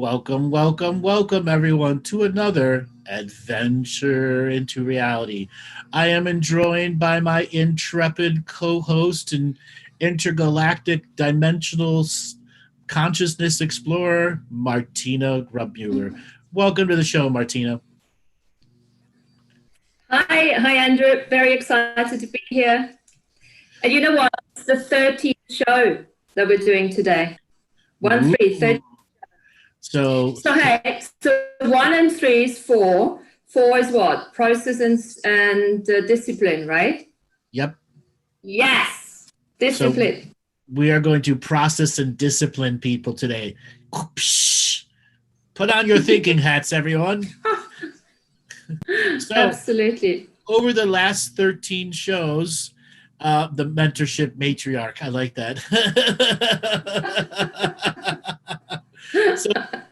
Welcome, welcome, welcome, everyone, to another adventure into reality. I am joined by my intrepid co host and intergalactic dimensional consciousness explorer, Martina Grubmueller. Welcome to the show, Martina. Hi, Andrew. Very excited to be here. And you know what? It's the 13th show that we're doing today. 1, 3, 13. So hey, so 1 and 3 is 4. 4 is what? Process and discipline, right? Yep. Yes, discipline. So we are going to process and discipline people today. Put on your thinking hats, everyone. So, absolutely. Over the last 13 shows, the mentorship matriarch, I like that. So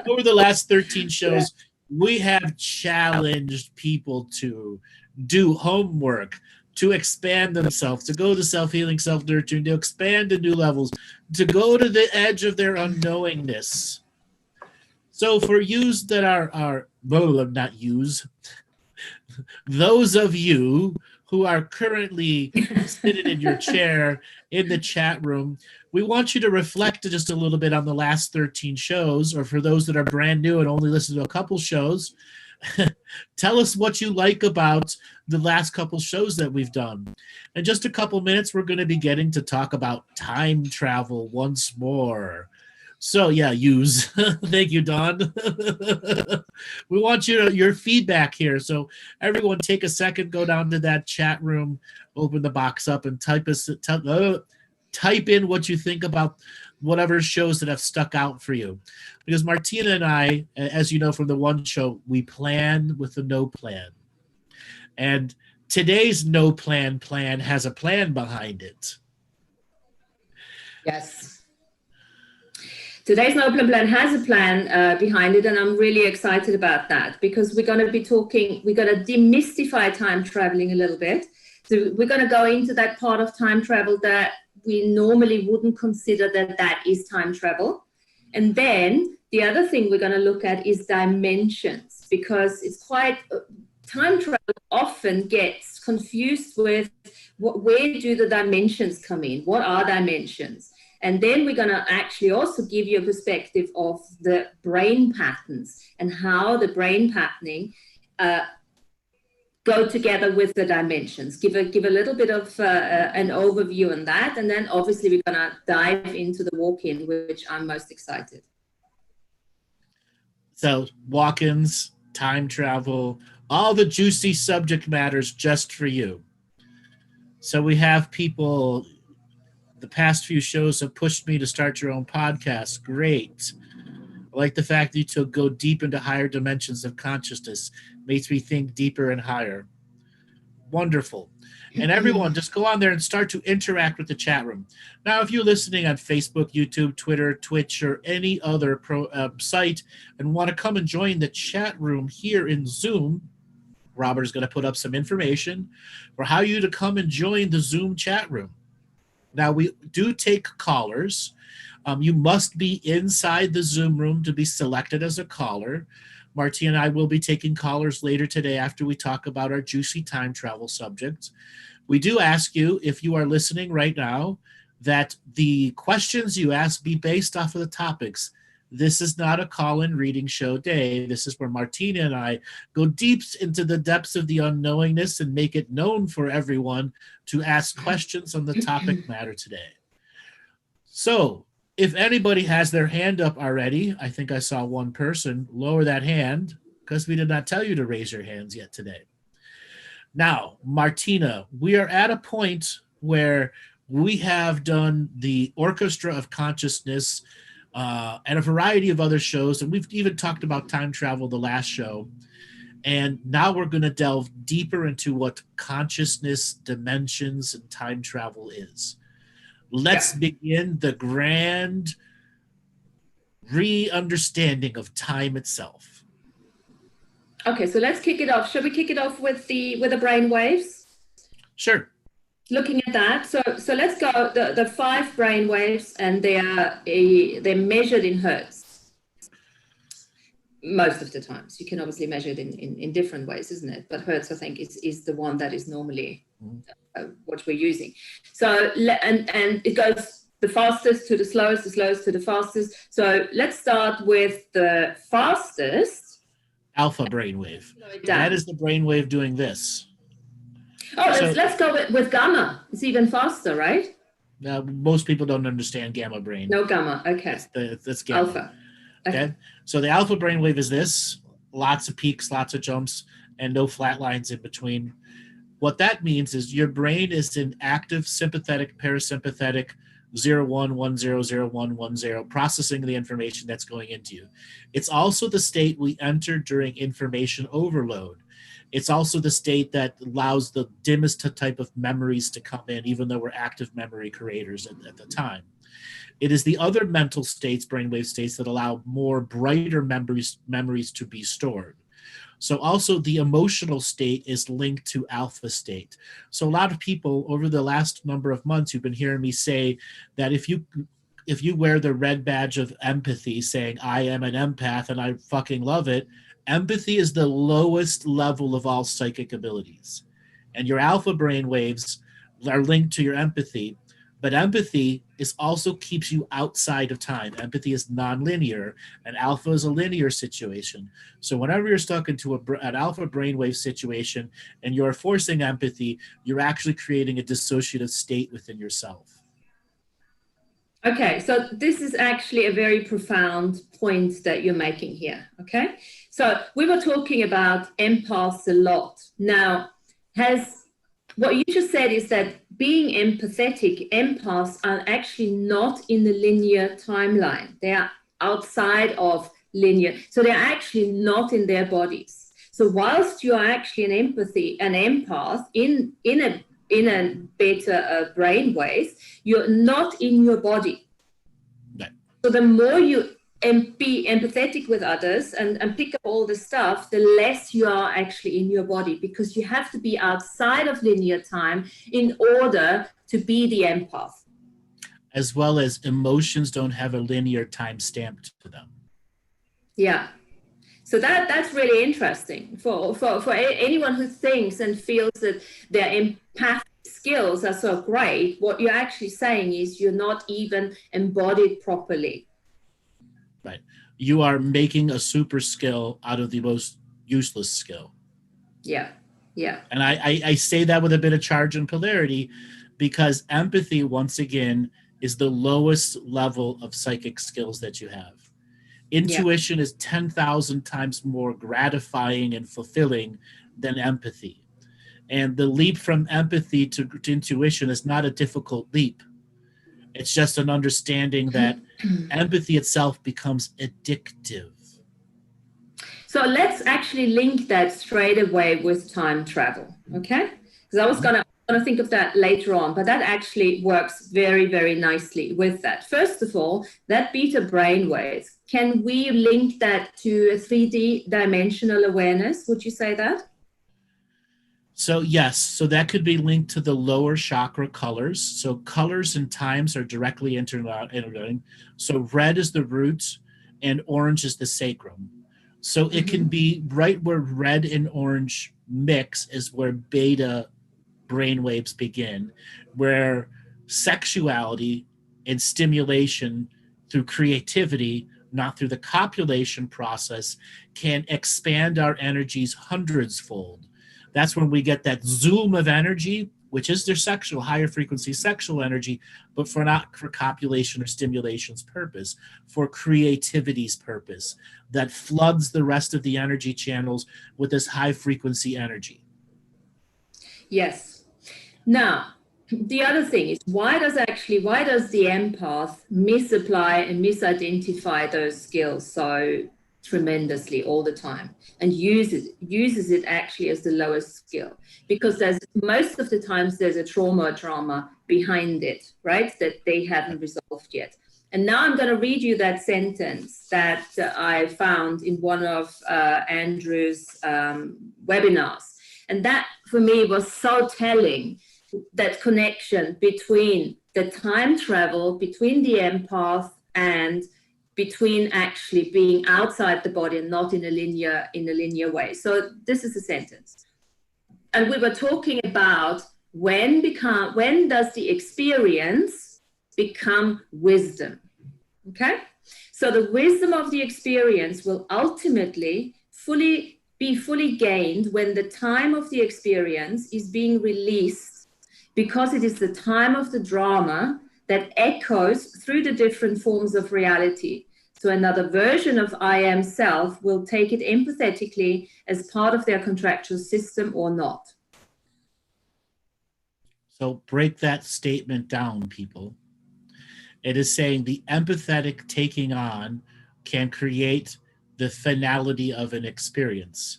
over the last 13 shows, we have challenged people to do homework, to expand themselves, to go to self-healing, self-nurturing, to expand to new levels, to go to the edge of their unknowingness. So for yous that are not yous, those of you who are currently sitting in your chair in the chat room, we want you to reflect just a little bit on the last 13 shows, or for those that are brand new and only listen to a couple shows, tell us what you like about the last couple shows that we've done. In just a couple minutes, we're going to be getting to talk about time travel once more. So yeah, use. Thank you, Don. We want your feedback here. So everyone, take a second, go down to that chat room, open the box up, and type in what you think about whatever shows that have stuck out for you. Because Martina and I, as you know from the one show, we plan with a no plan, and today's no plan has a plan behind it. Yes. Today's No Plan has a plan behind it, and I'm really excited about that because we're going to be talking, we're going to demystify time traveling a little bit. So we're going to go into that part of time travel that we normally wouldn't consider that is time travel. And then the other thing we're going to look at is dimensions, because it's quite, time travel often gets confused with where do the dimensions come in? What are dimensions? And then we're going to actually also give you a perspective of the brain patterns and how the brain patterning go together with the dimensions. Give a little bit of an overview on that. And then obviously we're going to dive into the walk-in, which I'm most excited. So walk-ins, time travel, all the juicy subject matters just for you. So we have people... The past few shows have pushed me to start your own podcast. Great. I like the fact that you go deep into higher dimensions of consciousness. Makes me think deeper and higher. Wonderful. And everyone, just go on there and start to interact with the chat room. Now, if you're listening on Facebook, YouTube, Twitter, Twitch, or any other site and want to come and join the chat room here in Zoom, Robert is going to put up some information for how you to come and join the Zoom chat room. Now, we do take callers. You must be inside the Zoom room to be selected as a caller. Martina and I will be taking callers later today after we talk about our juicy time travel subjects. We do ask you, if you are listening right now, that the questions you ask be based off of the topics. This is not a call-in reading show day. This is where Martina and I go deep into the depths of the unknowingness and make it known for everyone to ask questions on the topic matter today. So if anybody has their hand up already, I think I saw one person, lower that hand because we did not tell you to raise your hands yet today. Now, Martina, we are at a point where we have done the Orchestra of Consciousness and a variety of other shows, and we've even talked about time travel the last show. And now we're going to delve deeper into what consciousness, dimensions, and time travel is. Let's begin the grand re-understanding of time itself. Okay, so let's kick it off. Shall we kick it off with the brainwaves? Sure. Looking at that, so let's go. The 5 brainwaves, and they're measured in hertz. Most of the times. You can obviously measure it in different ways, isn't it? But hertz, I think, is the one that is normally what we're using. So, and it goes the fastest to the slowest to the fastest. So let's start with the fastest. Alpha brainwave. That is the brainwave doing this. Oh, let's go with gamma. It's even faster, right? Most people don't understand gamma brain. No gamma. Okay. That's gamma. Alpha. Okay. So the alpha brainwave is this. Lots of peaks, lots of jumps, and no flat lines in between. What that means is your brain is in active sympathetic, parasympathetic, 01100110, processing the information that's going into you. It's also the state we enter during information overload. It's also the state that allows the dimmest type of memories to come in, even though we're active memory creators at the time. It is the other mental states, brainwave states, that allow more brighter memories to be stored. So also the emotional state is linked to alpha state. So a lot of people over the last number of months, you've been hearing me say that if you wear the red badge of empathy saying, I am an empath and I fucking love it, empathy is the lowest level of all psychic abilities. And your alpha brain waves are linked to your empathy. But empathy also keeps you outside of time. Empathy is nonlinear, and alpha is a linear situation. So whenever you're stuck into an alpha brainwave situation and you're forcing empathy, you're actually creating a dissociative state within yourself. Okay, so this is actually a very profound point that you're making here, okay? So we were talking about empaths a lot. Now, what you just said is that being empathetic, empaths are actually not in the linear timeline. They are outside of linear. So they're actually not in their bodies. So whilst you are actually an empath in a beta brainwave, you're not in your body. Right. So the more you be empathetic with others and pick up all the stuff, the less you are actually in your body, because you have to be outside of linear time in order to be the empath. As well as emotions don't have a linear time stamp to them. Yeah. So that's really interesting for anyone who thinks and feels that their empathic skills are so great. What you're actually saying is you're not even embodied properly. Right. You are making a super skill out of the most useless skill. Yeah. Yeah. And I say that with a bit of charge and polarity, because empathy, once again, is the lowest level of psychic skills that you have. Intuition is 10,000 times more gratifying and fulfilling than empathy. And the leap from empathy to intuition is not a difficult leap. It's just an understanding that empathy itself becomes addictive. So let's actually link that straight away with time travel, okay? Because I was gonna think of that later on, but that actually works very, very nicely with that. First of all, that beta brainwave, can we link that to a 3D dimensional awareness? Would you say that? So yes, so that could be linked to the lower chakra colors. So colors and times are directly interlinked. So red is the root and orange is the sacrum. So it can be right where red and orange mix is where beta brainwaves begin, where sexuality and stimulation through creativity, not through the copulation process, can expand our energies hundreds-fold. That's when we get that zoom of energy, which is their sexual, higher frequency sexual energy, but not for copulation or stimulation's purpose, for creativity's purpose, that floods the rest of the energy channels with this high frequency energy. Yes. Now, the other thing is, why does the empath misapply and misidentify those skills so tremendously all the time and uses it actually as the lowest skill? Because most of the times there's a drama behind it, right, that they haven't resolved yet. And now I'm going to read you that sentence that I found in one of Andrew's webinars. And that for me was so telling, that connection between the time travel between the empath and between actually being outside the body and not in a linear way. So this is a sentence. And we were talking about when does the experience become wisdom? Okay? So the wisdom of the experience will ultimately be fully gained when the time of the experience is being released, because it is the time of the drama that echoes through the different forms of reality. So another version of I am self will take it empathetically as part of their contractual system or not. So break that statement down, people. It is saying the empathetic taking on can create the finality of an experience,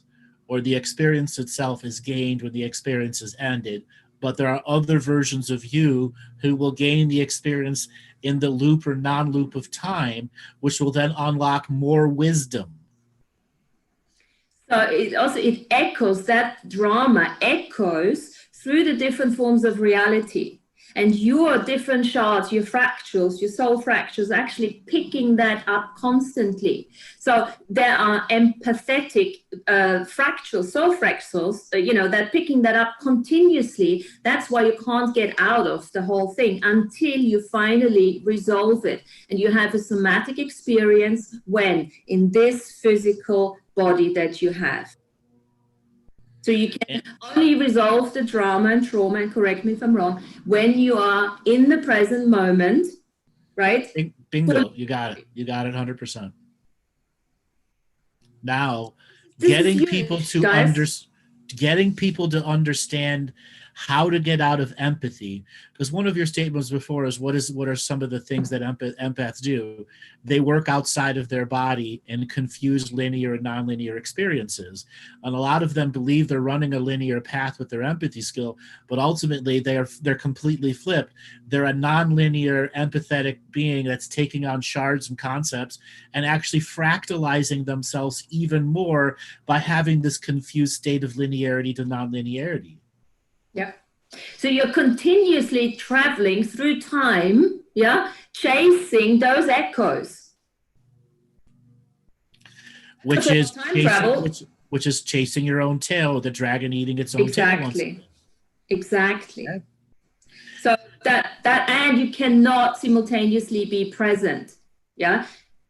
or the experience itself is gained when the experience is ended. But there are other versions of you who will gain the experience in the loop or non-loop of time, which will then unlock more wisdom. So it echoes, that drama echoes through the different forms of reality. And your different shards, your fractals, your soul fractals, actually picking that up constantly. So there are empathetic fractals, soul fractals, that picking that up continuously. That's why you can't get out of the whole thing until you finally resolve it. And you have a somatic experience when? In this physical body that you have. So you can only resolve the drama and trauma, and correct me if I'm wrong, when you are in the present moment, right? Bingo, you got it. You got it 100%. Now, getting people to understand how to get out of empathy, because one of your statements before is what are some of the things that empaths do? They work outside of their body and confuse linear and nonlinear experiences, and a lot of them believe they're running a linear path with their empathy skill, but ultimately they're completely flipped. They're a nonlinear empathetic being that's taking on shards and concepts and actually fractalizing themselves even more by having this confused state of linearity to nonlinearity. Yeah. So you're continuously traveling through time, chasing those echoes. Which is chasing your own tail, the dragon eating its own tail. Exactly. Okay. So that and you cannot simultaneously be present,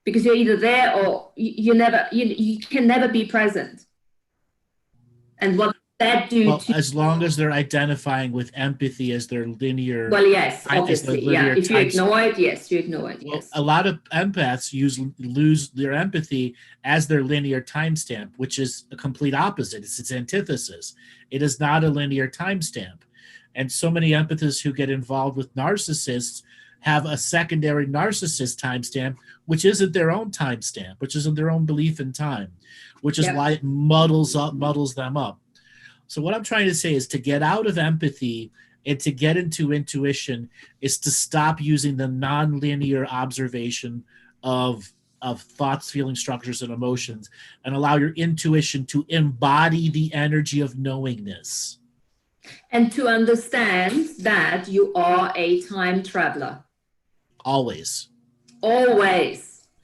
because you're either there or you can never be present. And what that do as long as they're identifying with empathy as their linear. Well, yes, obviously, if you ignore it, yes, you ignore it. Yes. A lot of empaths lose their empathy as their linear timestamp, which is a complete opposite. It's its antithesis. It is not a linear timestamp, and so many empaths who get involved with narcissists have a secondary narcissist timestamp, which isn't their own timestamp, which isn't their own belief in time, which is why it muddles them up. So what I'm trying to say is to get out of empathy and to get into intuition is to stop using the nonlinear observation of thoughts, feelings, structures, and emotions, and allow your intuition to embody the energy of knowingness. And to understand that you are a time traveler. Always.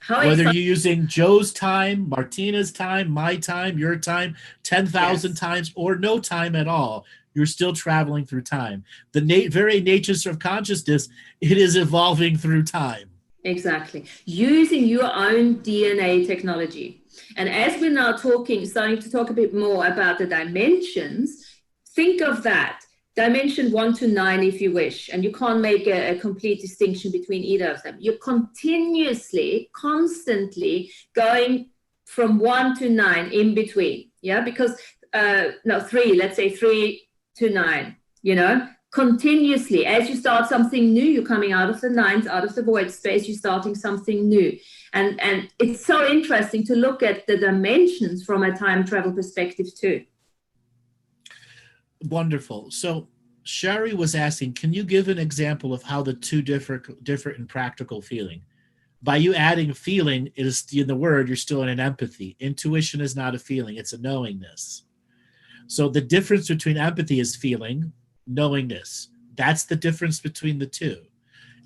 Whether you're using Joe's time, Martina's time, my time, your time, 10,000 times, or no time at all, you're still traveling through time. The very nature of consciousness, it is evolving through time. Exactly. Using your own DNA technology. And as we're now starting to talk a bit more about the dimensions, think of that. Dimension 1 to 9, if you wish, and you can't make a complete distinction between either of them. You're constantly going from 1 to 9 in between, because, 3, let's say 3 to 9, continuously. As you start something new, you're coming out of the nines, out of the void space, you're starting something new. And it's so interesting to look at the dimensions from a time travel perspective too. Wonderful. So Shari was asking, can you give an example of how the two different in practical feeling? By you adding feeling, it is in the word, you're still in an empathy. Intuition is not a feeling, it's a knowingness. So the difference between empathy is feeling, knowingness. That's the difference between the two.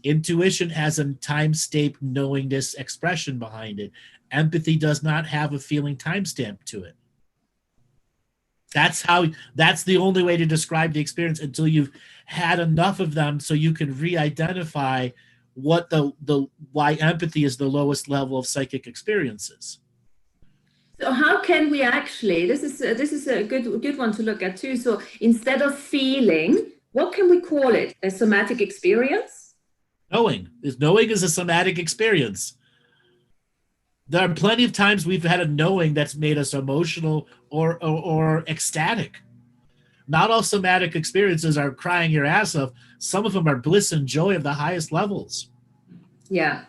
Intuition has a time-stamp knowingness expression behind it. Empathy does not have a feeling timestamp to it. That's the only way to describe the experience until you've had enough of them so you can re-identify what why empathy is the lowest level of psychic experiences. So how can we actually, this is a good one to look at too. So instead of feeling, what can we call it? A somatic experience? Knowing is a somatic experience. There are plenty of times we've had a knowing that's made us emotional or ecstatic. Not all somatic experiences are crying your ass off. Some of them are bliss and joy of the highest levels. Yeah.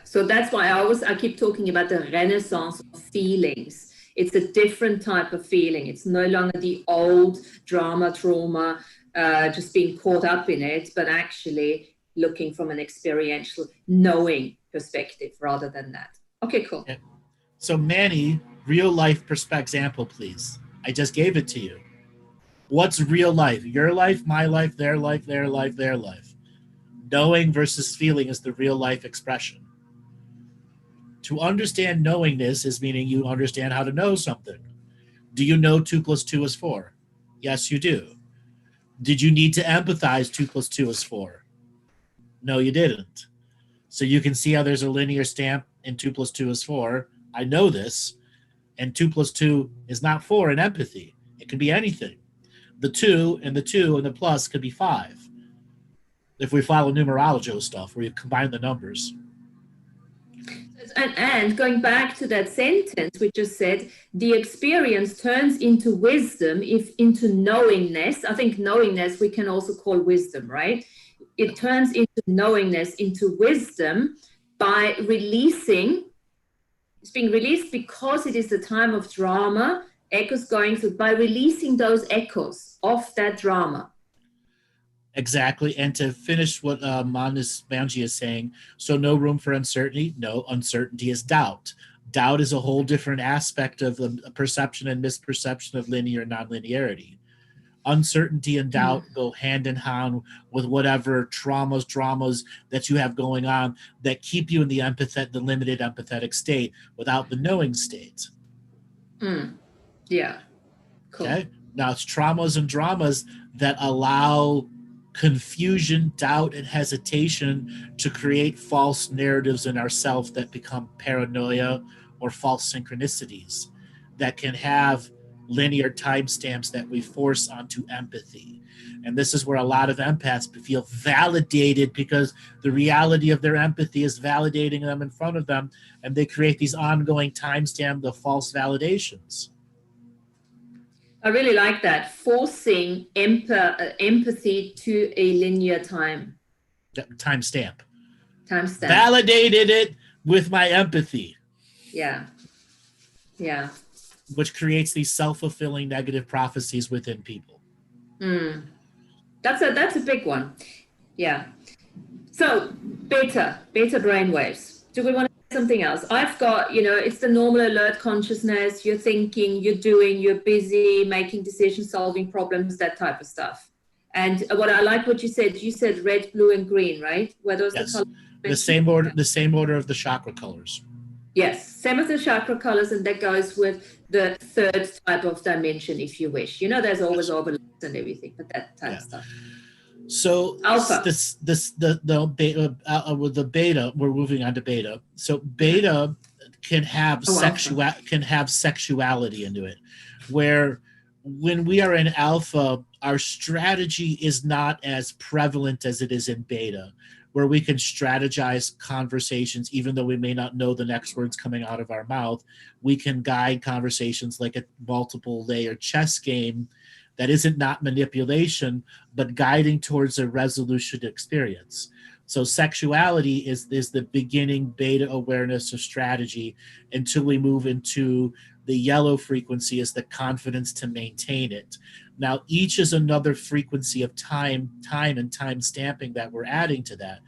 So that's why I keep talking about the renaissance of feelings. It's a different type of feeling. It's no longer the old drama, trauma, just being caught up in it, but actually looking from an experiential knowing perspective rather than that. Okay, cool. Okay. So Manny, real life example, please. I just gave it to you. What's real life? Your life, my life, their life, their life, their life. Knowing versus feeling is the real life expression. To understand knowingness is meaning you understand how to know something. Do you know 2 + 2 is 4? Yes, you do. Did you need to empathize 2 + 2 is 4? No, you didn't. So you can see how there's a linear stamp in 2 + 2 is 4. I know this. And 2 + 2 is not 4 in empathy. It can be anything. The 2 and the plus could be 5. If we follow numerology stuff, where you combine the numbers. And going back to that sentence we just said, the experience turns into wisdom, into knowingness. I think knowingness we can also call wisdom, right? It turns into knowingness, into wisdom by releasing. It's being released because it is the time of drama, echoes going through, by releasing those echoes of that drama. Exactly. And to finish what Manji is saying, so no room for uncertainty. No, uncertainty is doubt. Doubt is a whole different aspect of the perception and misperception of linear and nonlinearity. Uncertainty and doubt go hand in hand with whatever dramas that you have going on that keep you in the limited empathetic state without the knowing state. Yeah. Cool. Okay. Now it's traumas and dramas that allow confusion, doubt, and hesitation to create false narratives in ourselves that become paranoia or false synchronicities that can have linear timestamps that we force onto empathy. And this is where a lot of empaths feel validated because the reality of their empathy is validating them in front of them, and they create these ongoing timestamps of false validations. I really like that, forcing empathy to a linear timestamp. Validated it with my empathy. Yeah. Which creates these self-fulfilling negative prophecies within people. That's a big one. Yeah. So beta brainwaves. Do we want to say something else? I've got, it's the normal alert consciousness. You're thinking, you're doing, you're busy, making decisions, solving problems, that type of stuff. And what I like what you said red, blue, and green, right? Were those yes. the colors? The same order of the chakra colors. Yes, same as the chakra colors, and that goes with the third type of dimension, if you wish. There's always overlaps and everything, but that type of stuff. So alpha. With the beta, we're moving on to beta. So beta can have sexuality into it, where when we are in alpha, our strategy is not as prevalent as it is in beta, where we can strategize conversations, even though we may not know the next words coming out of our mouth. We can guide conversations like a multiple layer chess game that isn't not manipulation, but guiding towards a resolution experience. So sexuality is the beginning beta awareness of strategy until we move into the yellow frequency is the confidence to maintain it. Now, each is another frequency of time and time stamping that we're adding to that.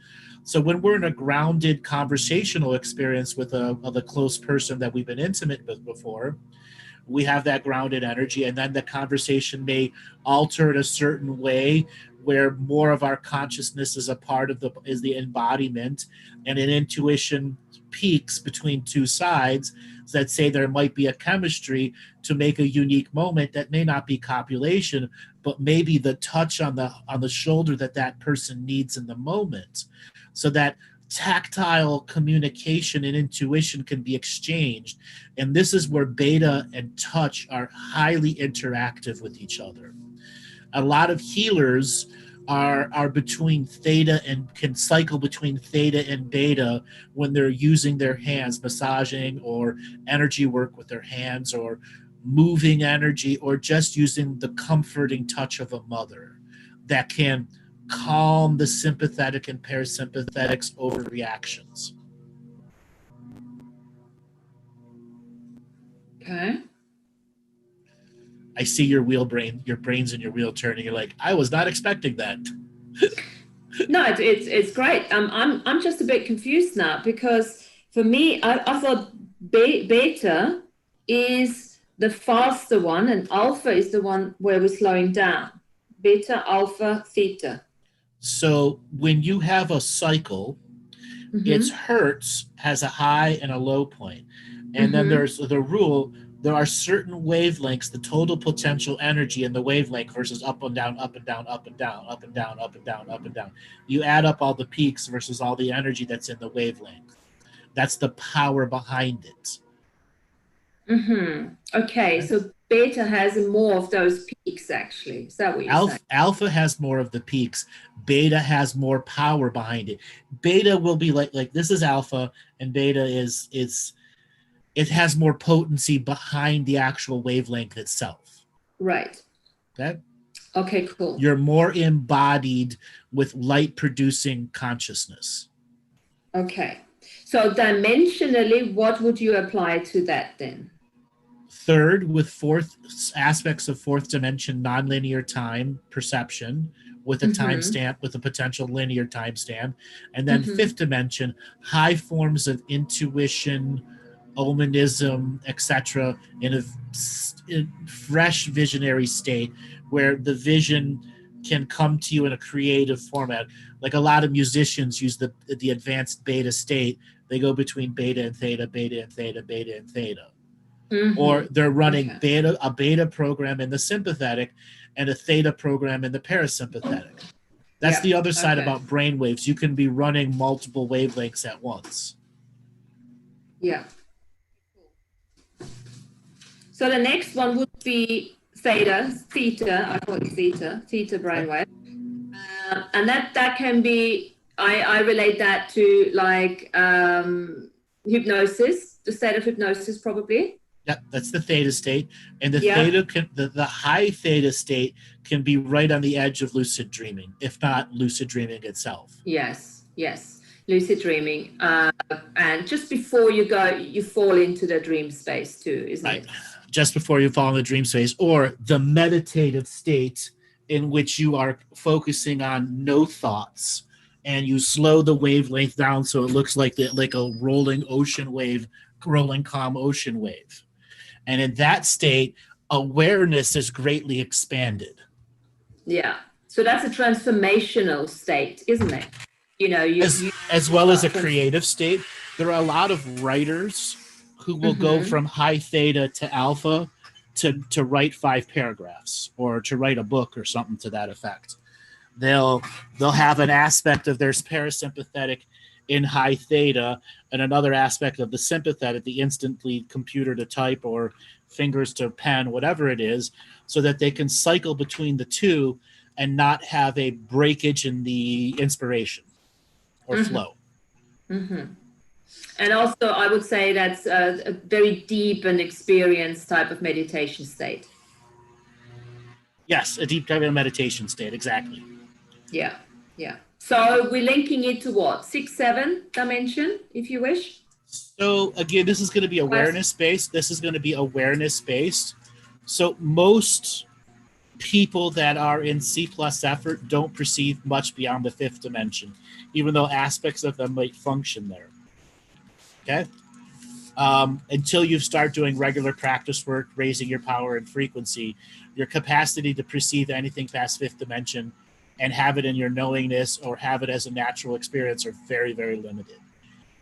So when we're in a grounded conversational experience with a close person that we've been intimate with before, we have that grounded energy, and then the conversation may alter in a certain way where more of our consciousness is a part of the embodiment, and an intuition peaks between two sides that say there might be a chemistry to make a unique moment that may not be copulation, but maybe the touch on the shoulder that person needs in the moment, so that tactile communication and intuition can be exchanged. And this is where beta and touch are highly interactive with each other. A lot of healers are between theta and can cycle between theta and beta when they're using their hands, massaging or energy work with their hands, or moving energy, or just using the comforting touch of a mother that can calm the sympathetic and parasympathetics overreactions. Okay. I see your brains in your wheel turning. You're like, I was not expecting that. No, it's great. I'm just a bit confused now, because for me, I thought beta is the faster one and alpha is the one where we're slowing down. Beta, alpha, theta. So when you have a cycle, its hertz has a high and a low point. And then there's the rule. There are certain wavelengths, the total potential energy in the wavelength versus up and down, up and down, up and down, up and down, up and down, up and down. You add up all the peaks versus all the energy that's in the wavelength. That's the power behind it. Okay, so beta has more of those peaks, actually. Is that what you're saying? Alpha has more of the peaks. Beta has more power behind it. Beta will be like this is alpha, and beta is it has more potency behind the actual wavelength itself. Right. Okay? Okay, cool. You're more embodied with light-producing consciousness. Okay. So dimensionally, what would you apply to that then? Third, with fourth aspects of fourth dimension, nonlinear time perception with a timestamp, with a potential linear timestamp. And then fifth dimension, high forms of intuition, omanism, etc., in a fresh visionary state where the vision can come to you in a creative format. Like a lot of musicians use the advanced beta state. They go between beta and theta, beta and theta, beta and theta. Or they're running a beta program in the sympathetic and a theta program in the parasympathetic. That's the other side about brainwaves. You can be running multiple wavelengths at once. Yeah. So the next one would be theta, I call it theta brainwave. And that can be, I relate that to like hypnosis, the state of hypnosis probably. Yeah, that's the theta state. And the theta the high theta state can be right on the edge of lucid dreaming, if not lucid dreaming itself. Yes. Lucid dreaming. And just before you go, you fall into the dream space too, isn't it? Just before you fall in the dream space, or the meditative state in which you are focusing on no thoughts, and you slow the wavelength down so it looks like a rolling calm ocean wave. And in that state, awareness is greatly expanded. Yeah. So that's a transformational state, isn't it? You know, as well as a creative state. There are a lot of writers who will go from high theta to alpha to write 5 paragraphs or to write a book or something to that effect. They'll have an aspect of their parasympathetic in high theta and another aspect of the sympathetic, the instantly computer to type or fingers to pen, whatever it is, so that they can cycle between the two and not have a breakage in the inspiration or flow. And also, I would say that's a very deep and experienced type of meditation state. Yes, a deep type of meditation state, exactly. Yeah. So we're linking it to what? 6, 7 dimension, if you wish? So again, this is going to be awareness-based. So most people that are in C+ effort don't perceive much beyond the 5th dimension, even though aspects of them might function there. Okay? Until you start doing regular practice work, raising your power and frequency, your capacity to perceive anything past 5th dimension and have it in your knowingness or have it as a natural experience are very, very limited.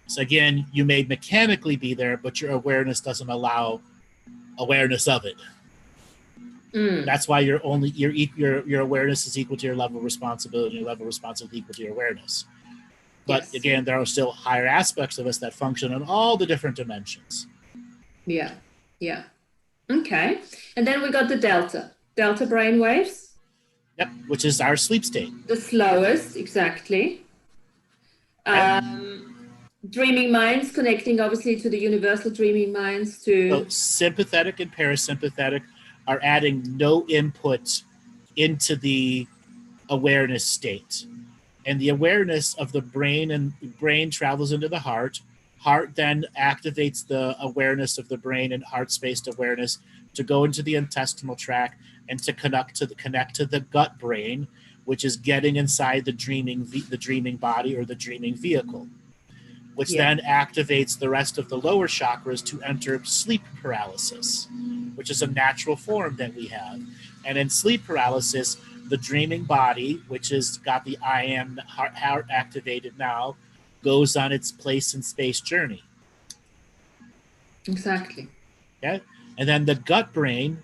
So again, you may mechanically be there, but your awareness doesn't allow awareness of it. That's why your awareness is equal to your level of responsibility. Your level of responsibility equal to your awareness. But again, there are still higher aspects of us that function on all the different dimensions. Yeah. Okay. And then we got the Delta brainwaves. Yep, which is our sleep state. The slowest, exactly. Dreaming minds, connecting obviously to the universal dreaming minds to... So sympathetic and parasympathetic are adding no input into the awareness state. And the awareness of the brain travels into the heart. Heart then activates the awareness of the brain and heart-spaced awareness to go into the intestinal tract and to connect to the gut brain, which is getting inside the dreaming body or the dreaming vehicle, which then activates the rest of the lower chakras to enter sleep paralysis, which is a natural form that we have. And in sleep paralysis, the dreaming body, which has got the I am heart activated now, goes on its place in space journey. Exactly. Okay? And then the gut brain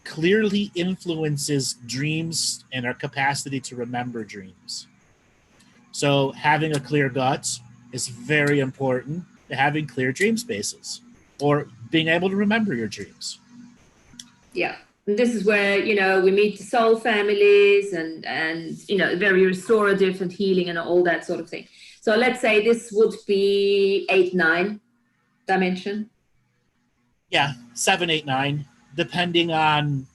clearly influences dreams and our capacity to remember dreams. So having a clear gut is very important to having clear dream spaces or being able to remember your dreams. Yeah. And this is where, we meet the soul families and very restorative and healing and all that sort of thing. So let's say this would be 8-9 dimension. Yeah, 7, 8, 9, depending on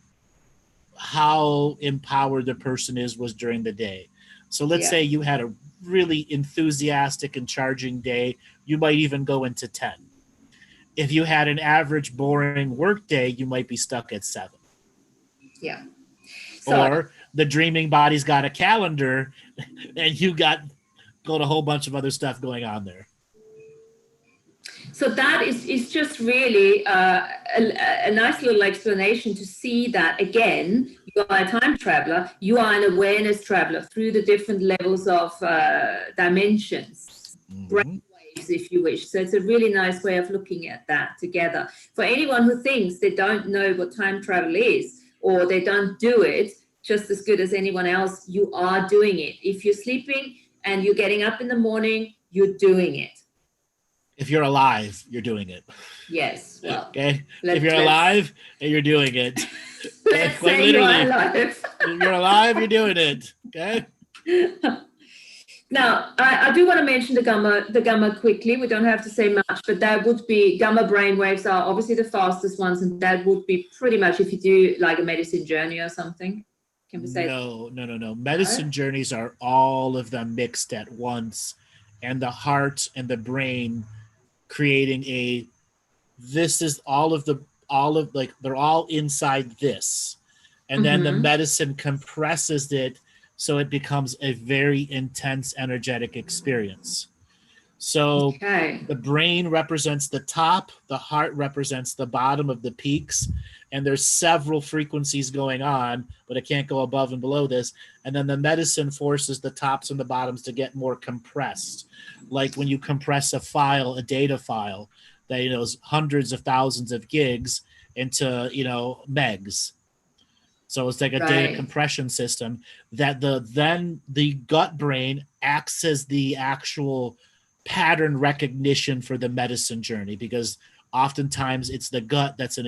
how empowered the person was during the day. So let's say you had a really enthusiastic and charging day, you might even go into 10. If you had an average boring work day, you might be stuck at 7. Yeah. Or the dreaming body's got a calendar and you got a whole bunch of other stuff going on there. So that is just really a nice little explanation to see that, again, you are a time traveler, you are an awareness traveler through the different levels of dimensions, brainwaves, if you wish. So it's a really nice way of looking at that together. For anyone who thinks they don't know what time travel is or they don't do it just as good as anyone else, you are doing it. If you're sleeping and you're getting up in the morning, you're doing it. If you're alive, you're doing it. Yes. Well, okay. If you're alive and you're doing it. Let's say you're alive. If you're alive, you're doing it. Okay. Now, I do want to mention the gamma quickly. We don't have to say much, but that would be gamma brainwaves are obviously the fastest ones, and that would be pretty much if you do like a medicine journey or something. Can we say No. Medicine journeys are all of them mixed at once, and the heart and the brain creating they're all inside this, and then the medicine compresses it so it becomes a very intense energetic experience. So the brain represents the top, the heart represents the bottom of the peaks, and there's several frequencies going on, but it can't go above and below this. And then the medicine forces the tops and the bottoms to get more compressed. Like when you compress a data file that is hundreds of thousands of gigs into megs. So it's like a data compression system that then the gut brain acts as the actual pattern recognition for the medicine journey, because oftentimes it's the gut that's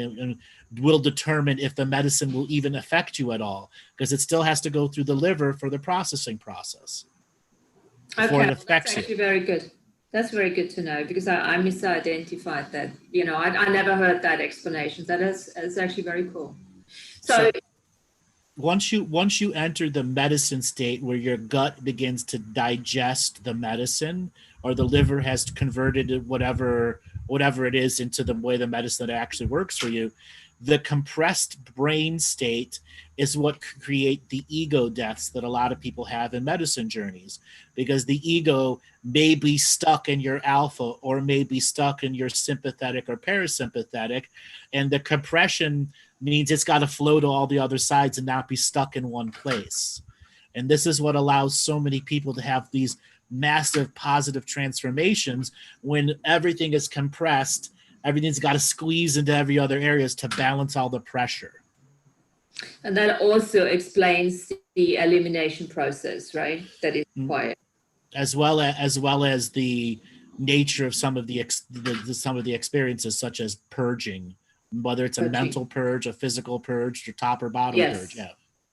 will determine if the medicine will even affect you at all, because it still has to go through the liver for the processing process before it affects that's actually you. Very good. That's very good to know, because I misidentified that. I never heard that explanation. That is actually very cool. So once you enter the medicine state where your gut begins to digest the medicine, or the liver has converted whatever it is into the way the medicine actually works for you, the compressed brain state is what create the ego deaths that a lot of people have in medicine journeys, because the ego may be stuck in your alpha or may be stuck in your sympathetic or parasympathetic, and the compression means it's got to flow to all the other sides and not be stuck in one place. And this is what allows so many people to have these massive positive transformations when everything is compressed. Everything's got to squeeze into every other areas to balance all the pressure. And that also explains the elimination process, right? That is required. As well as the nature of some of the experiences, such as purging, whether it's a mental purge, a physical purge, or top or bottom purge.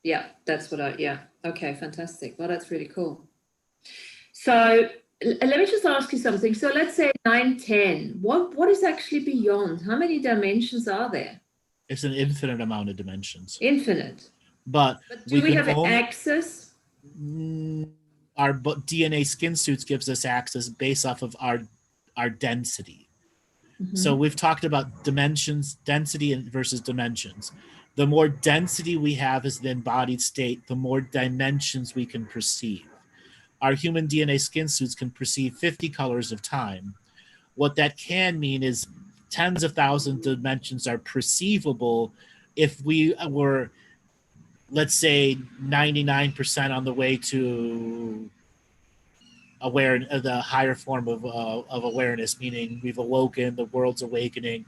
Yeah, that's what okay, fantastic. Well, that's really cool. So let me just ask you something. So let's say 910. What is actually beyond? How many dimensions are there? It's an infinite amount of dimensions. Infinite. But do we have access? Our DNA skin suits gives us access based off of our density. Mm-hmm. So we've talked about dimensions, density versus dimensions. The more density we have as the embodied state, the more dimensions we can perceive. Our human DNA skin suits can perceive 50 colors of time. What that can mean is tens of thousands of dimensions are perceivable if we were, let's say, 99% on the way to the higher form of awareness, meaning we've awoken, the world's awakening,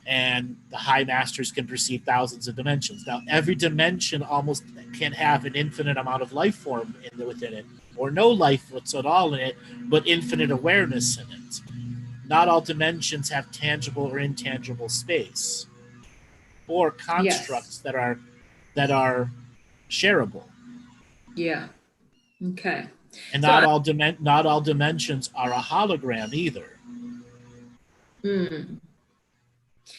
and the high masters can perceive thousands of dimensions. Now, every dimension almost can have an infinite amount of life form within it, or no life at all in it, but infinite awareness in it. Not all dimensions have tangible or intangible space, or constructs that are shareable. Yeah. Okay. And not all dimensions are a hologram either.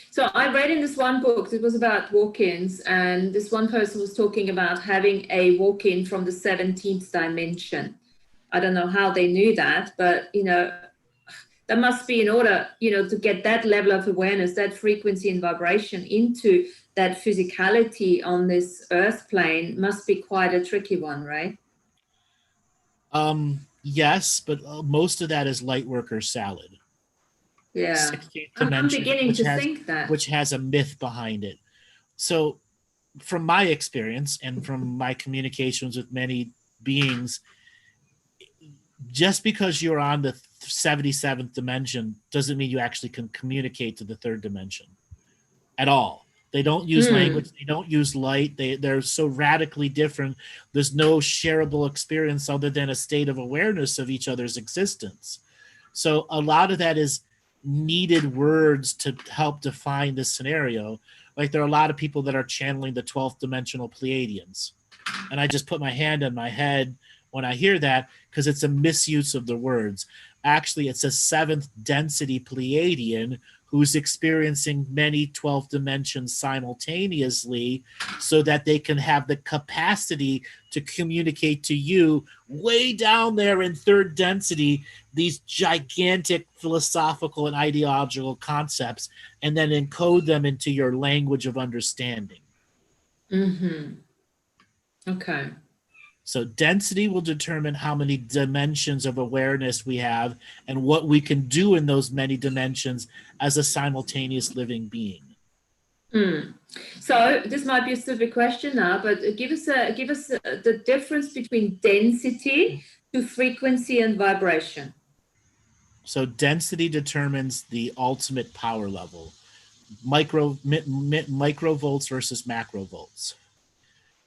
So I read in this one book, it was about walk-ins, and this one person was talking about having a walk-in from the 17th dimension. I don't know how they knew that, but, that must be in order, to get that level of awareness, that frequency and vibration into that physicality on this earth plane must be quite a tricky one, right? Yes, but most of that is light worker salad. Yeah, 16th dimension, I'm beginning to think that. Which has a myth behind it. So from my experience and from my communications with many beings, just because you're on the 77th dimension doesn't mean you actually can communicate to the third dimension at all. They don't use language. They don't use light. They're so radically different. There's no shareable experience other than a state of awareness of each other's existence. So a lot of that is needed words to help define this scenario. Like there are a lot of people that are channeling the 12th dimensional Pleiadians. And I just put my hand on my head when I hear that because it's a misuse of the words. Actually, it's a 7th density Pleiadian who's experiencing many 12 dimensions simultaneously so that they can have the capacity to communicate to you way down there in 3rd density, these gigantic philosophical and ideological concepts, and then encode them into your language of understanding. Mm-hmm. Okay. So density will determine how many dimensions of awareness we have and what we can do in those many dimensions as a simultaneous living being. So this might be a stupid question now, but give us the difference between density to frequency and vibration. So density determines the ultimate power level, microvolts versus macrovolts.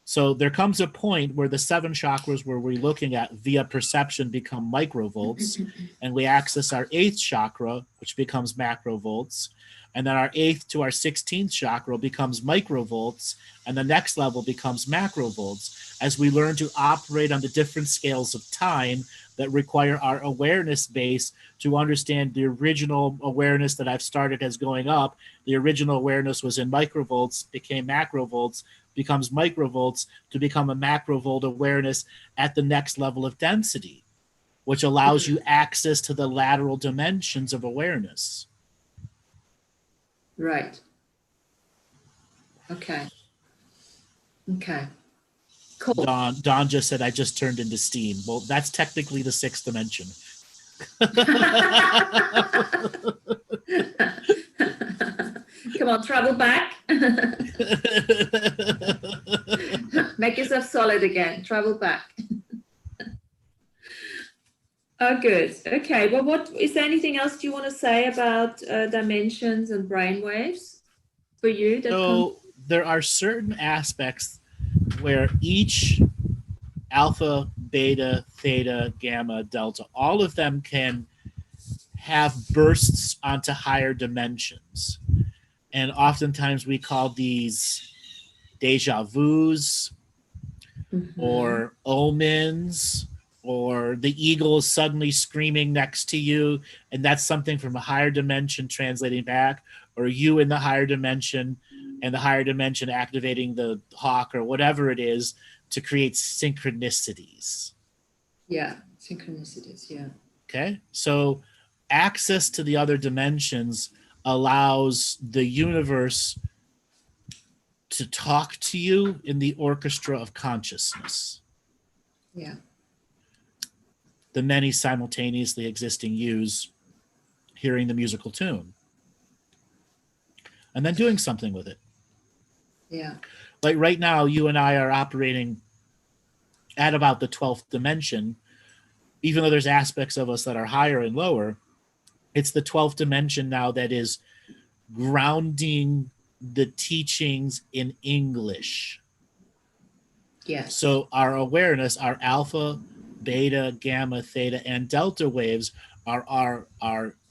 So there comes a point where the 7 chakras where we're looking at via perception become microvolts, and we access our 8th chakra, which becomes macrovolts, and then our 8th to our 16th chakra becomes microvolts, and the next level becomes macrovolts, as we learn to operate on the different scales of time that require our awareness base to understand the original awareness that I've started as going up. The original awareness was in microvolts, became macrovolts, becomes microvolts to become a macrovolt awareness at the next level of density, which allows you access to the lateral dimensions of awareness. Right. Okay. Cool. Don just said, I just turned into steam. Well, that's technically the 6th dimension. Come on, travel back. Make yourself solid again. Travel back. Oh, good. Okay. Well, what is there anything else you want to say about dimensions and brainwaves for you? So there are certain aspects where each alpha, beta, theta, gamma, delta, all of them can have bursts onto higher dimensions. And oftentimes we call these deja vus or omens, or the eagle is suddenly screaming next to you, and that's something from a higher dimension translating back, or you in the higher dimension and the higher dimension activating the hawk or whatever it is to create synchronicities. Yeah, synchronicities, yeah. Okay, so access to the other dimensions allows the universe to talk to you in the orchestra of consciousness. Yeah. The many simultaneously existing yous hearing the musical tune and then doing something with it. Yeah. Like right now, you and I are operating at about the 12th dimension, even though there's aspects of us that are higher and lower. It's the 12th dimension now that is grounding the teachings in English. Yes. So our awareness, our alpha, beta, gamma, theta, and delta waves are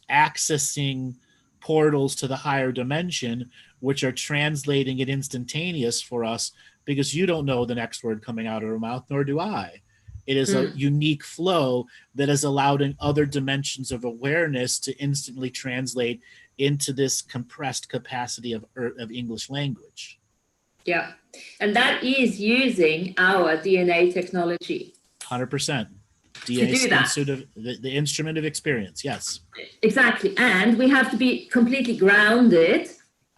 accessing portals to the higher dimension, which are translating it instantaneous for us, because you don't know the next word coming out of her mouth, nor do I. It is a unique flow that is allowing other dimensions of awareness to instantly translate into this compressed capacity of English language. Yeah. And that is using our DNA technology. 100%. DNA, the instrument of experience, yes. Exactly. And we have to be completely grounded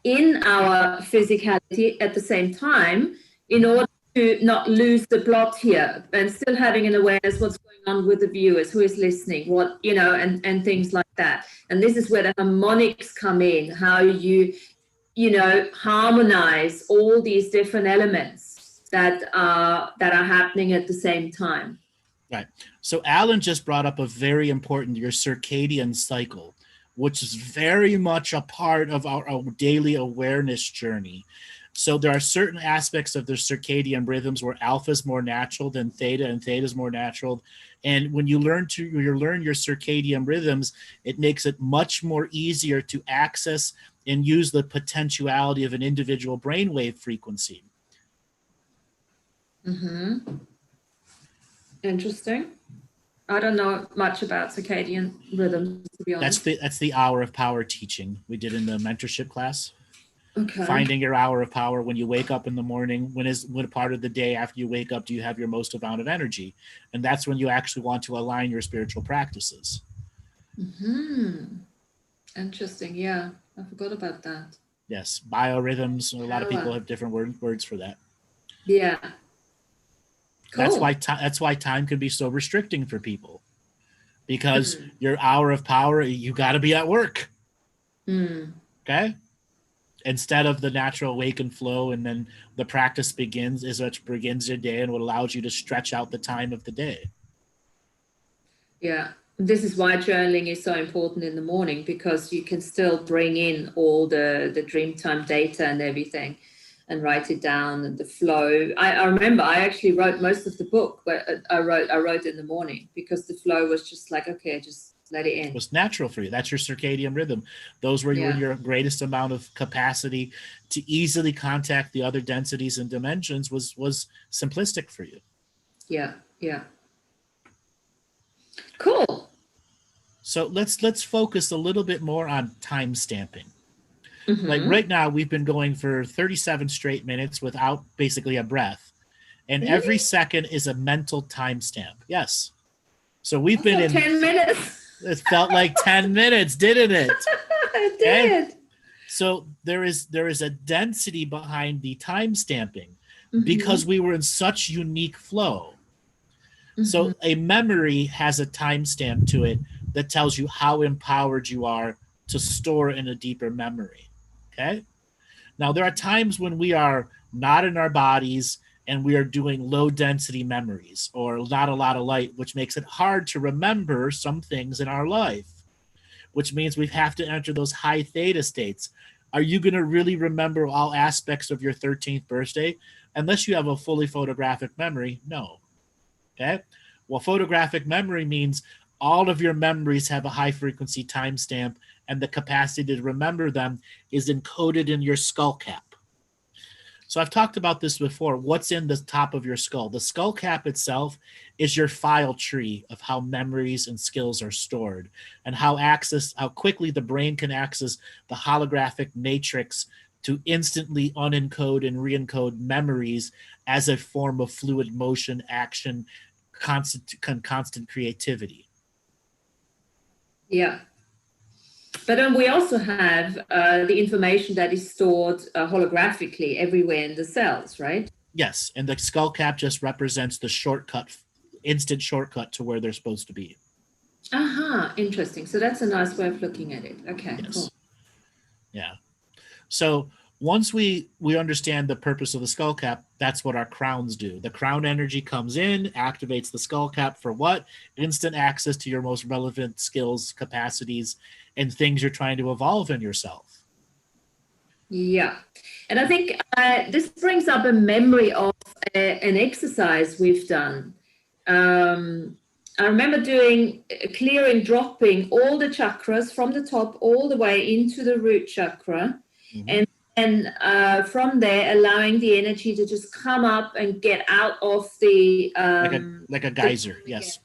in our physicality at the same time in order to not lose the plot here, and still having an awareness what's going on with the viewers, who is listening, what, you know, and things like that. And this is where the harmonics come in, how you know, harmonize all these different elements that are happening at the same time. Right. So Alan just brought up a very important, your circadian cycle, which is very much a part of our daily awareness journey. So there are certain aspects of the circadian rhythms where alpha is more natural than theta, and theta is more natural. And when you learn your circadian rhythms, it makes it much more easier to access and use the potentiality of an individual brainwave frequency. Interesting. I don't know much about circadian rhythms, to be honest. That's the hour of power teaching we did in the mentorship class. Okay. Finding your hour of power when you wake up in the morning. What part of the day after you wake up do you have your most amount of energy? And that's when you actually want to align your spiritual practices. Interesting. Yeah, I forgot about that. Yes, biorhythms. A lot of people have different words for that. Yeah. Cool. That's why time can be so restricting for people, because your hour of power, you got to be at work. Okay. Instead of the natural awaken flow, and then the practice begins your day, and what allows you to stretch out the time of the day. Yeah. This is why journaling is so important in the morning, because you can still bring in all the dreamtime data and everything and write it down, and the flow. I remember I actually wrote most of the book, but I wrote in the morning, because the flow was just like, okay, just let it in. It was natural for you. That's your circadian rhythm. Those were your greatest amount of capacity to easily contact the other densities and dimensions was simplistic for you. Yeah. Yeah. Cool. So let's focus a little bit more on time stamping. Like right now, we've been going for 37 straight minutes without basically a breath. And every second is a mental timestamp. Yes. So we've been in 10 minutes. It felt like 10 minutes, didn't it? It did. Okay? So there is a density behind the time stamping because we were in such unique flow. So a memory has a timestamp to it that tells you how empowered you are to store in a deeper memory. Okay. Now there are times when we are not in our bodies and we are doing low density memories or not a lot of light, which makes it hard to remember some things in our life, which means we have to enter those high theta states. Are you going to really remember all aspects of your 13th birthday? Unless you have a fully photographic memory, no. Okay? Well, photographic memory means all of your memories have a high frequency timestamp, and the capacity to remember them is encoded in your skull cap. So I've talked about this before. What's in the top of your skull? The skull cap itself is your file tree of how memories and skills are stored, and how quickly the brain can access the holographic matrix to instantly unencode and re-encode memories as a form of fluid motion, action, constant creativity. Yeah. But then we also have the information that is stored holographically everywhere in the cells, right? Yes, and the skull cap just represents the shortcut, instant shortcut to where they're supposed to be. Aha, interesting. So that's a nice way of looking at it. Okay, Yes. cool. Yeah. So once we understand the purpose of the skull cap, that's what our crowns do. The crown energy comes in, activates the skull cap for what? Instant access to your most relevant skills, capacities, and things you're trying to evolve in yourself. Yeah. And I think this brings up a memory of an exercise we've done. I remember doing dropping all the chakras from the top all the way into the root chakra. Mm-hmm. And from there, allowing the energy to just come up and get out of the... like a geyser, yes.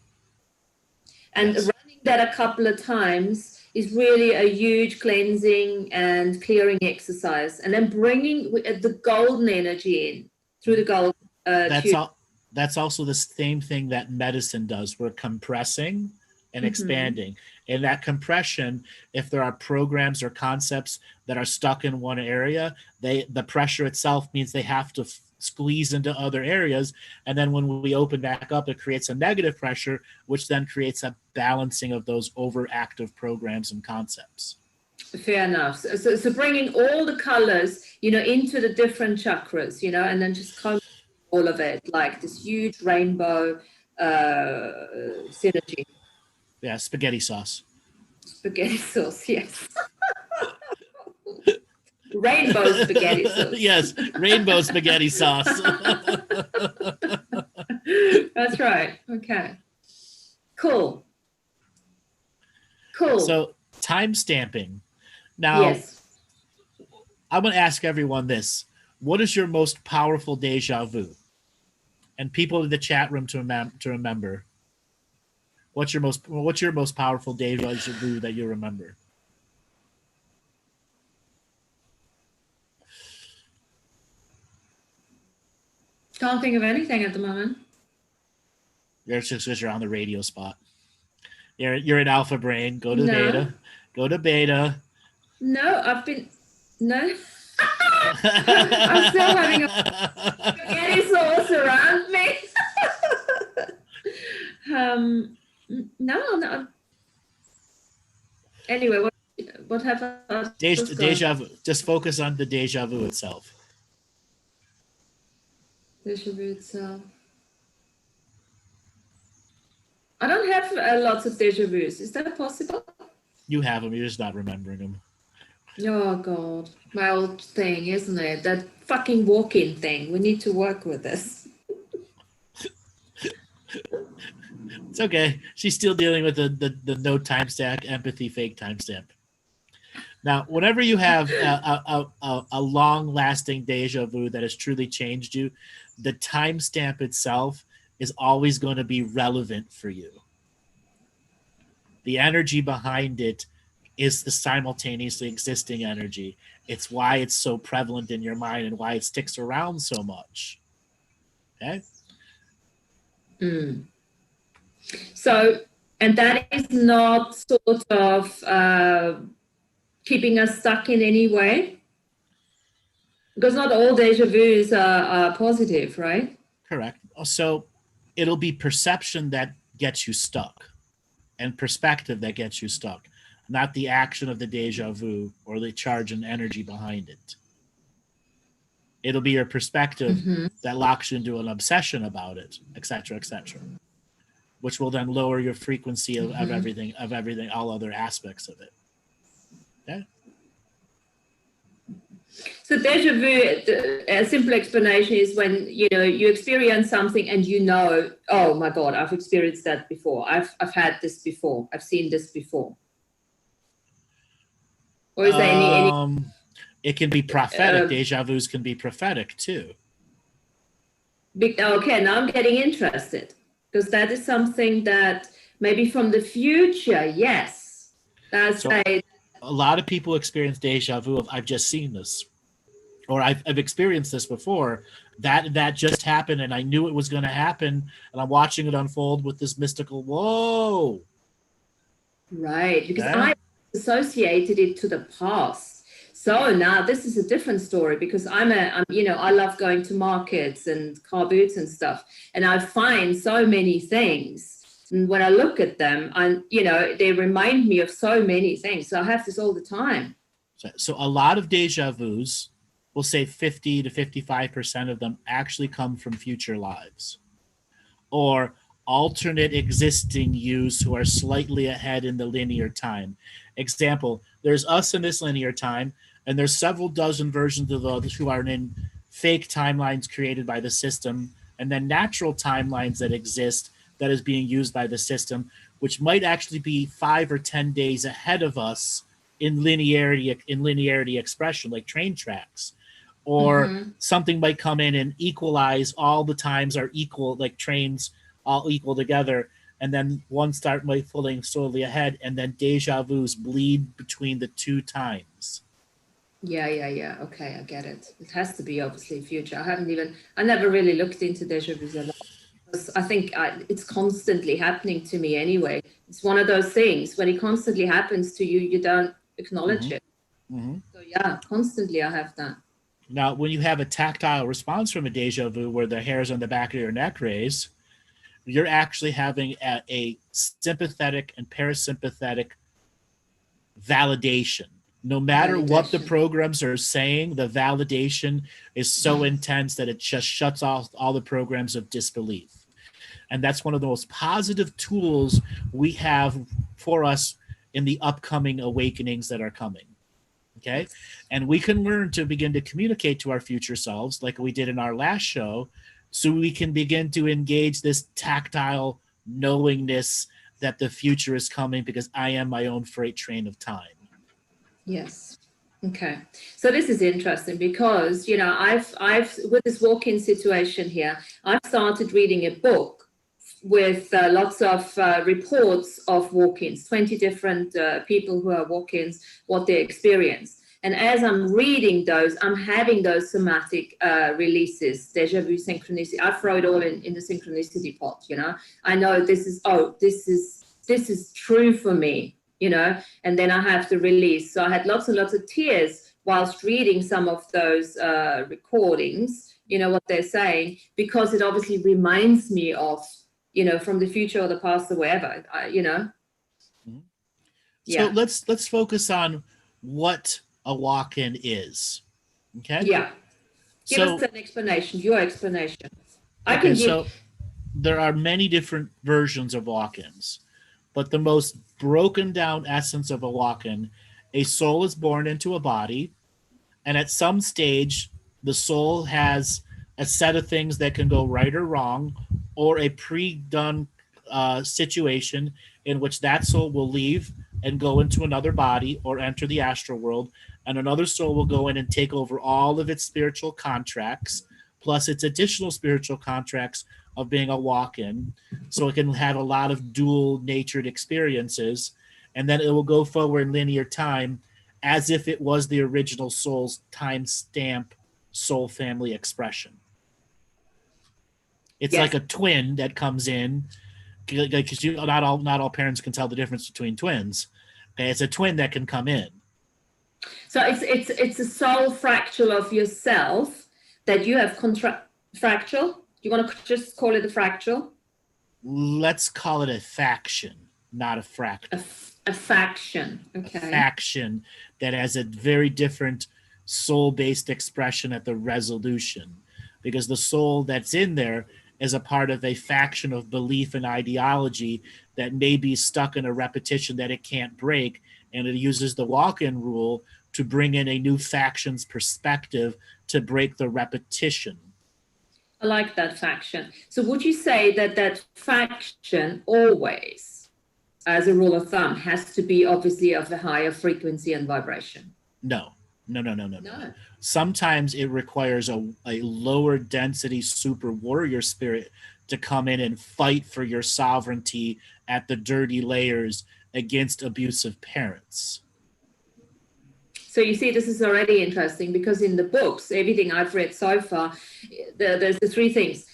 And yes. Running that a couple of times is really a huge cleansing and clearing exercise. And then bringing the golden energy in through the gold tube. That's also the same thing that medicine does. We're compressing and expanding. In that compression, if there are programs or concepts that are stuck in one area, the pressure itself means they have to squeeze into other areas. And then when we open back up, it creates a negative pressure, which then creates a balancing of those overactive programs and concepts. Fair enough. So bringing all the colors, into the different chakras, and then just combing all of it, like this huge rainbow synergy. Yeah, spaghetti sauce. Spaghetti sauce, yes. Rainbow spaghetti sauce. Yes, rainbow spaghetti sauce. That's right. Okay. Cool. So, time stamping. Now, yes. I'm going to ask everyone this. What is your most powerful deja vu? And people in the chat room to remember. What's your most powerful deja vu that you remember? Can't think of anything at the moment. It's just because you're on the radio spot. You're in alpha brain. Go to beta. Go to beta. No. I'm still having a spaghetti sauce around me. No. Anyway, what have I? Deja vu. Just focus on the deja vu itself. Deja vu itself. I don't have lots of deja vus. Is that possible? You have them. You're just not remembering them. Oh, God. My old thing, isn't it? That fucking walk-in thing. We need to work with this. It's okay. She's still dealing with the no timestamp, empathy, fake timestamp. Now, whenever you have a long-lasting deja vu that has truly changed you, the timestamp itself is always going to be relevant for you. The energy behind it is the simultaneously existing energy. It's why it's so prevalent in your mind and why it sticks around so much. Okay? So, and that is not sort of keeping us stuck in any way? Because not all deja vus are positive, right? Correct. So it'll be perception that gets you stuck and perspective that gets you stuck, not the action of the deja vu or the charge and energy behind it. It'll be your perspective that locks you into an obsession about it, etc., which will then lower your frequency of everything, all other aspects of it. Okay. So deja vu, a simple explanation is when, you know, you experience something and you know, oh my God, I've experienced that before. I've had this before. I've seen this before. Or is there any? It can be prophetic. Deja vus can be prophetic too. Okay, now I'm getting interested, because that is something that maybe from the future, yes. That's so a lot of people experience deja vu of, I've just seen this, or I've experienced this before. That just happened, and I knew it was going to happen, and I'm watching it unfold with this mystical whoa. Right, because I associated it to the past. So now this is a different story, because I'm you know, I love going to markets and car booths and stuff, and I find so many things. And when I look at them, you know, they remind me of so many things. So I have this all the time. So a lot of deja vus, we'll say 50 to 55% of them actually come from future lives, or alternate existing yous who are slightly ahead in the linear time. Example, there's us in this linear time, and there's several dozen versions of others who are in fake timelines created by the system, and then natural timelines that exist that is being used by the system, which might actually be 5 or 10 days ahead of us in linearity expression, like train tracks. Or something might come in and equalize all the times are equal, like trains all equal together, and then one start might falling slowly ahead, and then deja vus bleed between the two times. Yeah. Okay, I get it. It has to be obviously future. I never really looked into deja vus a lot. I think it's constantly happening to me anyway. It's one of those things, when it constantly happens to you, you don't acknowledge it. So yeah, constantly I have that. Now, when you have a tactile response from a deja vu where the hairs on the back of your neck raise, you're actually having a sympathetic and parasympathetic validation. No matter what the programs are saying, the validation is so intense that it just shuts off all the programs of disbelief. And that's one of the most positive tools we have for us in the upcoming awakenings that are coming. Okay. And we can learn to begin to communicate to our future selves like we did in our last show, so we can begin to engage this tactile knowingness that the future is coming, because I am my own freight train of time. Yes. Okay. So this is interesting, because, you know, I've with this walk-in situation here, I've started reading a book with lots of reports of walk-ins, 20 different people who are walk-ins, what they experience. And as I'm reading those, I'm having those somatic releases, deja vu, synchronicity. I throw it all in the synchronicity pot, you know. I know this is true for me, you know, and then I have to release. So I had lots and lots of tears whilst reading some of those recordings, you know, what they're saying, because it obviously reminds me of, you know, from the future or the past or wherever, you know. So let's focus on what a walk-in is. Okay. Yeah. Give us an explanation, your explanation. So there are many different versions of walk-ins, but the most broken down essence of a walk-in, a soul is born into a body, and at some stage, the soul has a set of things that can go right or wrong, or a pre-done situation in which that soul will leave and go into another body or enter the astral world, and another soul will go in and take over all of its spiritual contracts, plus its additional spiritual contracts of being a walk-in, so it can have a lot of dual-natured experiences, and then it will go forward in linear time as if it was the original soul's time stamp soul family expression. It's like a twin that comes in, because not all parents can tell the difference between twins. Okay, it's a twin that can come in. So it's a soul fractal of yourself that you have fractal. You want to just call it a fractal? Let's call it a faction, not a fractal. A faction. Okay. A faction that has a very different soul-based expression at the resolution, because the soul that's in there is a part of a faction of belief and ideology that may be stuck in a repetition that it can't break, and it uses the walk-in rule to bring in a new faction's perspective to break the repetition. I like that faction. So would you say that that faction always, as a rule of thumb, has to be obviously of a higher frequency and vibration? No. Sometimes it requires a lower density super warrior spirit to come in and fight for your sovereignty at the dirty layers against abusive parents. So you see, this is already interesting, because in the books, everything I've read so far, there's the three things.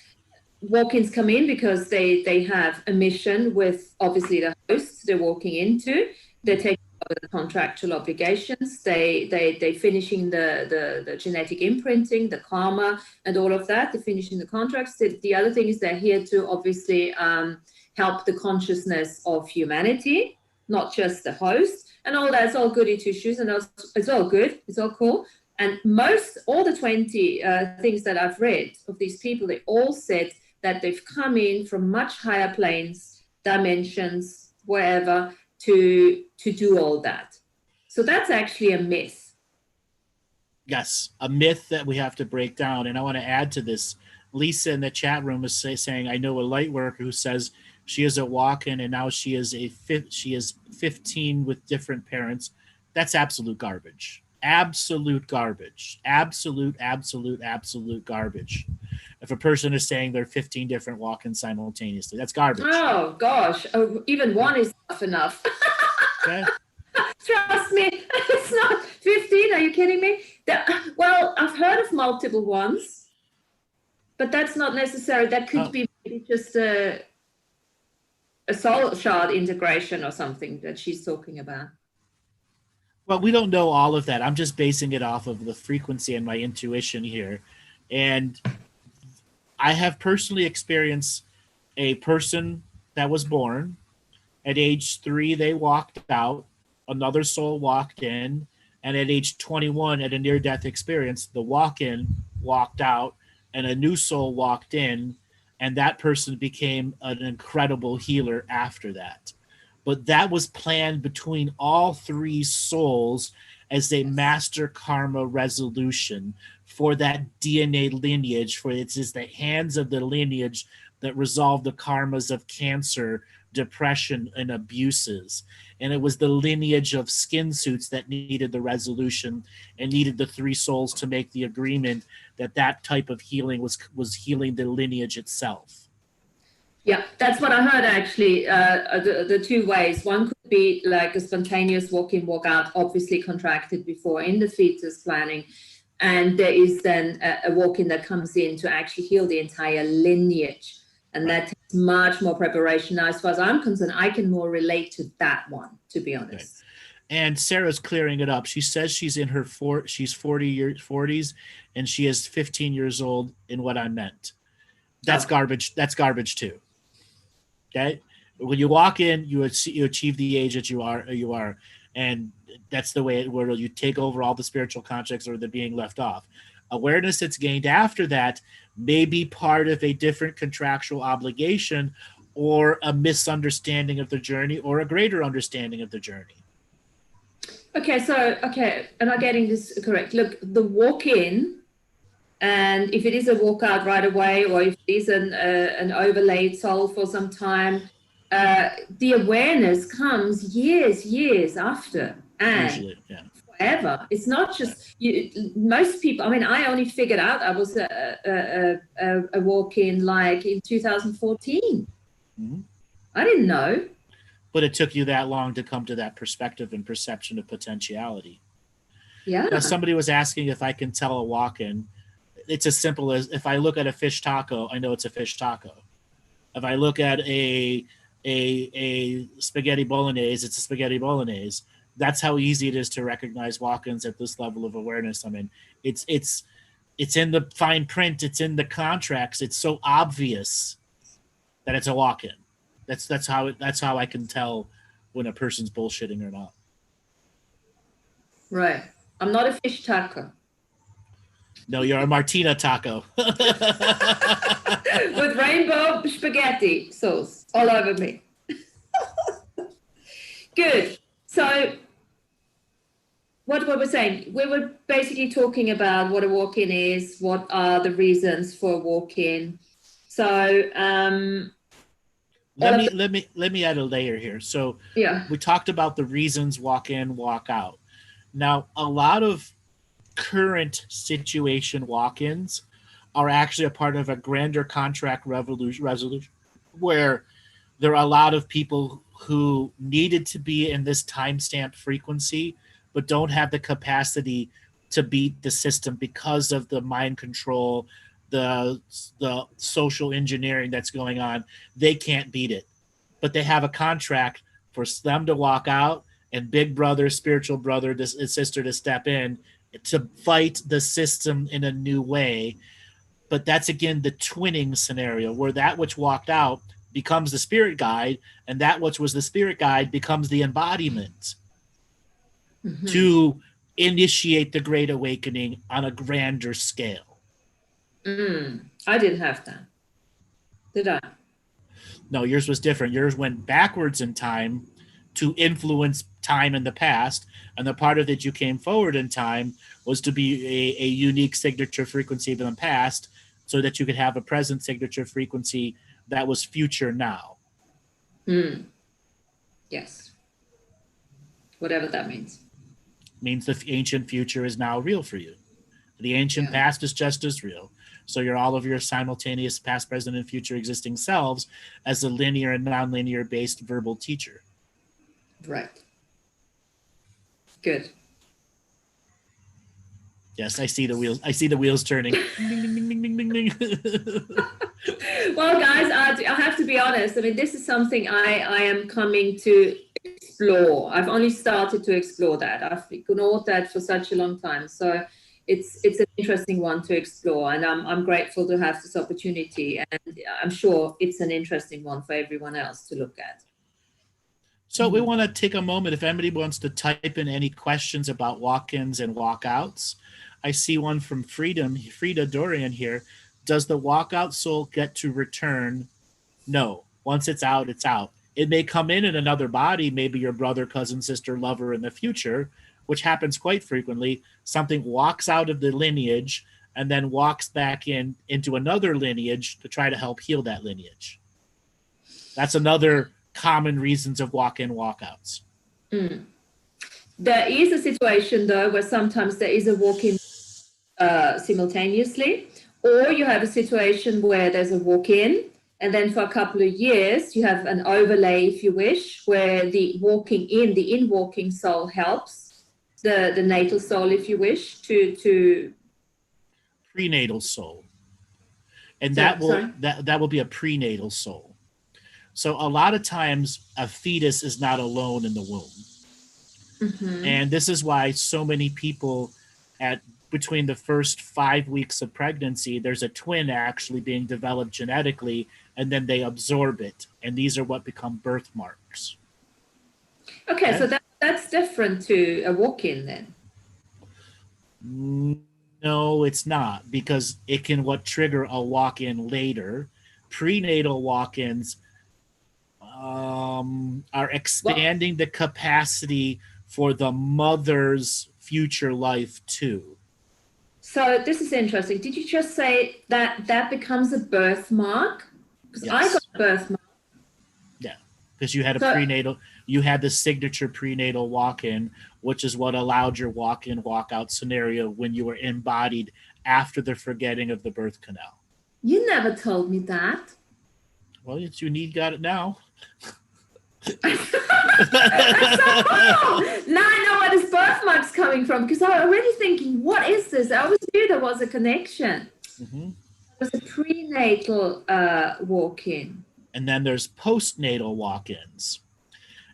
Walk-ins come in because they have a mission with obviously the hosts they're walking into. They're taking over the contractual obligations. They finishing the genetic imprinting, the karma, and all of that. They're finishing the contracts. The other thing is they're here to obviously help the consciousness of humanity, not just the host. And all that's all goody two shoes, and it's all good, it's all cool. And all the 20 things that I've read of these people, they all said that they've come in from much higher planes, dimensions, wherever, to do all that. So that's actually a myth. Yes, a myth that we have to break down. And I want to add to this. Lisa in the chat room is saying, I know a light worker who says she is a walk-in and now she is 15 with different parents. That's absolute garbage. Absolute garbage. Absolute garbage. If a person is saying they're 15 different walk-ins simultaneously, that's garbage. Oh gosh, even one is enough. Okay. Trust me, it's not 15. Are you kidding me? Well, I've heard of multiple ones, but that's not necessary. That could be maybe just a soul shard integration or something that she's talking about. Well, we don't know all of that. I'm just basing it off of the frequency and my intuition here. And I have personally experienced a person that was born at age 3, they walked out, another soul walked in, and at age 21, at a near-death experience, the walk-in walked out and a new soul walked in, and that person became an incredible healer after that. But that was planned between all 3 souls as they master karma resolution for that DNA lineage, for it is the hands of the lineage that resolve the karmas of cancer, depression, and abuses. And it was the lineage of skin suits that needed the resolution and needed the 3 souls to make the agreement that that type of healing was healing the lineage itself. Yeah, that's what I heard actually, the 2 ways. One could be like a spontaneous walk-in, walk-out, obviously contracted before in the fetus planning. And there is then a walk-in that comes in to actually heal the entire lineage. And that takes much more preparation. Now, as far as I'm concerned, I can more relate to that one, to be honest. Okay. And Sarah's clearing it up. She says she's in her 40s, and she is 15 years old in what I meant. That's garbage. That's garbage too. Okay. When you walk in, you achieve the age that you are. And that's the way where you take over all the spiritual contracts or the being left off. Awareness that's gained after that may be part of a different contractual obligation or a misunderstanding of the journey or a greater understanding of the journey. Okay, am I getting this correct? Look, the walk-in, and if it is a walk-out right away, or if it is an overlaid soul for some time, the awareness comes years after. And usually, yeah. Forever. It's not just most people. I mean, I only figured out I was a walk-in like in 2014. Mm-hmm. I didn't know. But it took you that long to come to that perspective and perception of potentiality. Yeah. Now, somebody was asking if I can tell a walk-in. It's as simple as if I look at a fish taco, I know it's a fish taco. If I look at a spaghetti bolognese, it's a spaghetti bolognese. That's how easy it is to recognize walk-ins at this level of awareness. I mean, it's in the fine print, it's in the contracts. It's so obvious that it's a walk-in. That's how I can tell when a person's bullshitting or not. Right. I'm not a fish taco. No, you're a Martina taco. With rainbow spaghetti sauce all over me. Good. So what were we saying? We were basically talking about what a walk-in is, what are the reasons for a walk-in. So let me add a layer here. So yeah, we talked about the reasons walk in, walk out. Now, a lot of current situation walk-ins are actually a part of a grander contract resolution where there are a lot of people who needed to be in this timestamp frequency but don't have the capacity to beat the system because of the mind control, the social engineering that's going on. They can't beat it, but they have a contract for them to walk out and big brother, spiritual brother, sister to step in to fight the system in a new way. But that's again the twinning scenario where that which walked out becomes the spirit guide, and that which was the spirit guide becomes the embodiment to initiate the great awakening on a grander scale. I didn't have that. Did I? No, yours was different. Yours went backwards in time to influence time in the past, and the part of it you came forward in time was to be a unique signature frequency of the past so that you could have a present signature frequency that was future now. Yes. Whatever that means. Means the ancient future is now real for you. The ancient past is just as real. So you're all of your simultaneous past, present, and future existing selves as a linear and nonlinear based verbal teacher. Right. Good. Yes, I see the wheels. I see the wheels turning. Well, guys, I have to be honest. I mean, this is something I am coming to explore. I've only started to explore that. I've ignored that for such a long time. So it's an interesting one to explore, and I'm grateful to have this opportunity. And I'm sure it's an interesting one for everyone else to look at. So we want to take a moment. If anybody wants to type in any questions about walk-ins and walk-outs, I see one from Frida Dorian here. Does the walk-out soul get to return? No. Once it's out, it's out. It may come in another body, maybe your brother, cousin, sister, lover in the future, which happens quite frequently. Something walks out of the lineage and then walks back into another lineage to try to help heal that lineage. That's another common reasons of walk-in, walk-outs. There is a situation, though, where sometimes there is a walk-in simultaneously, or you have a situation where there's a walk-in, and then for a couple of years, you have an overlay, if you wish, where the in-walking soul helps the natal soul, if you wish, to prenatal soul. And that will be a prenatal soul. So a lot of times a fetus is not alone in the womb. And this is why so many people between the first 5 weeks of pregnancy, there's a twin actually being developed genetically, and then they absorb it. And these are what become birthmarks. Okay, so that's different to a walk-in then? No, it's not, because it can trigger a walk-in later. Prenatal walk-ins are expanding the capacity for the mother's future life too. So this is interesting. Did you just say that becomes a birthmark? Because yes. I got a birthmark. Yeah, because you had you had the signature prenatal walk-in, which is what allowed your walk-in, walk-out scenario when you were embodied after the forgetting of the birth canal. You never told me that. Well, it's you got it now. That's so cool. Now I know where this birthmark's coming from, because I was already thinking, what is this? I always knew there was a connection. It was a prenatal walk-in. And then there's post-natal walk-ins.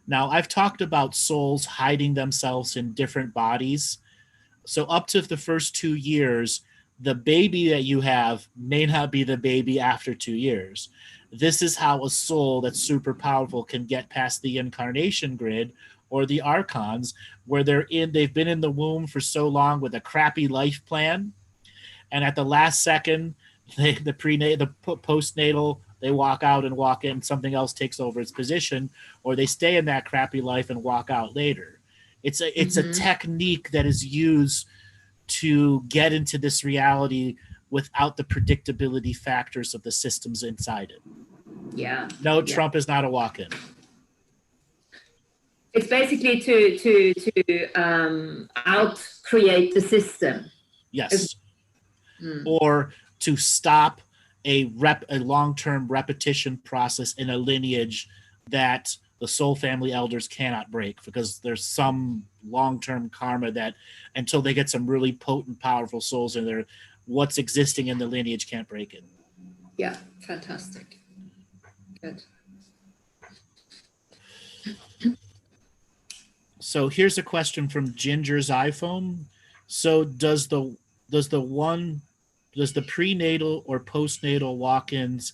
Now, I've talked about souls hiding themselves in different bodies. So up to the first 2 years, the baby that you have may not be the baby after 2 years. This is how a soul that's super powerful can get past the incarnation grid or the archons, where they've been in the womb for so long with a crappy life plan, and at the last second, the post-natal, they walk out and walk in, something else takes over its position, or they stay in that crappy life and walk out later. It's a technique that is used to get into this reality without the predictability factors of the systems inside it. Yeah. No, Trump is not a walk-in. It's basically to out create the system. Yes. Or to stop a long-term repetition process in a lineage that the soul family elders cannot break, because there's some long-term karma that until they get some really potent, powerful souls in there, what's existing in the lineage can't break it. Yeah, fantastic. Good. So here's a question from Ginger's iPhone. So does the prenatal or postnatal walk-ins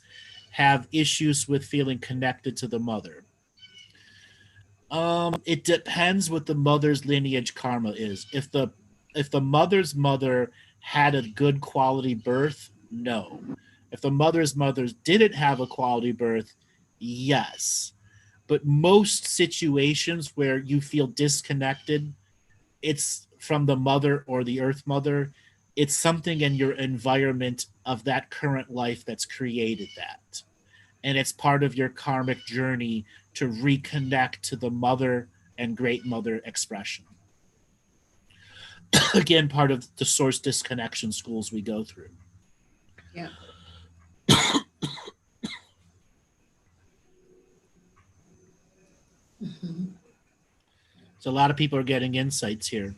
have issues with feeling connected to the mother? It depends what the mother's lineage karma is. If the mother's mother had a good quality birth, no. If the mother's mother didn't have a quality birth, yes. But most situations where you feel disconnected, it's from the mother or the earth mother. It's something in your environment of that current life that's created that. And it's part of your karmic journey to reconnect to the mother and great mother expression. Again, part of the source disconnection schools we go through. Yeah. So a lot of people are getting insights here.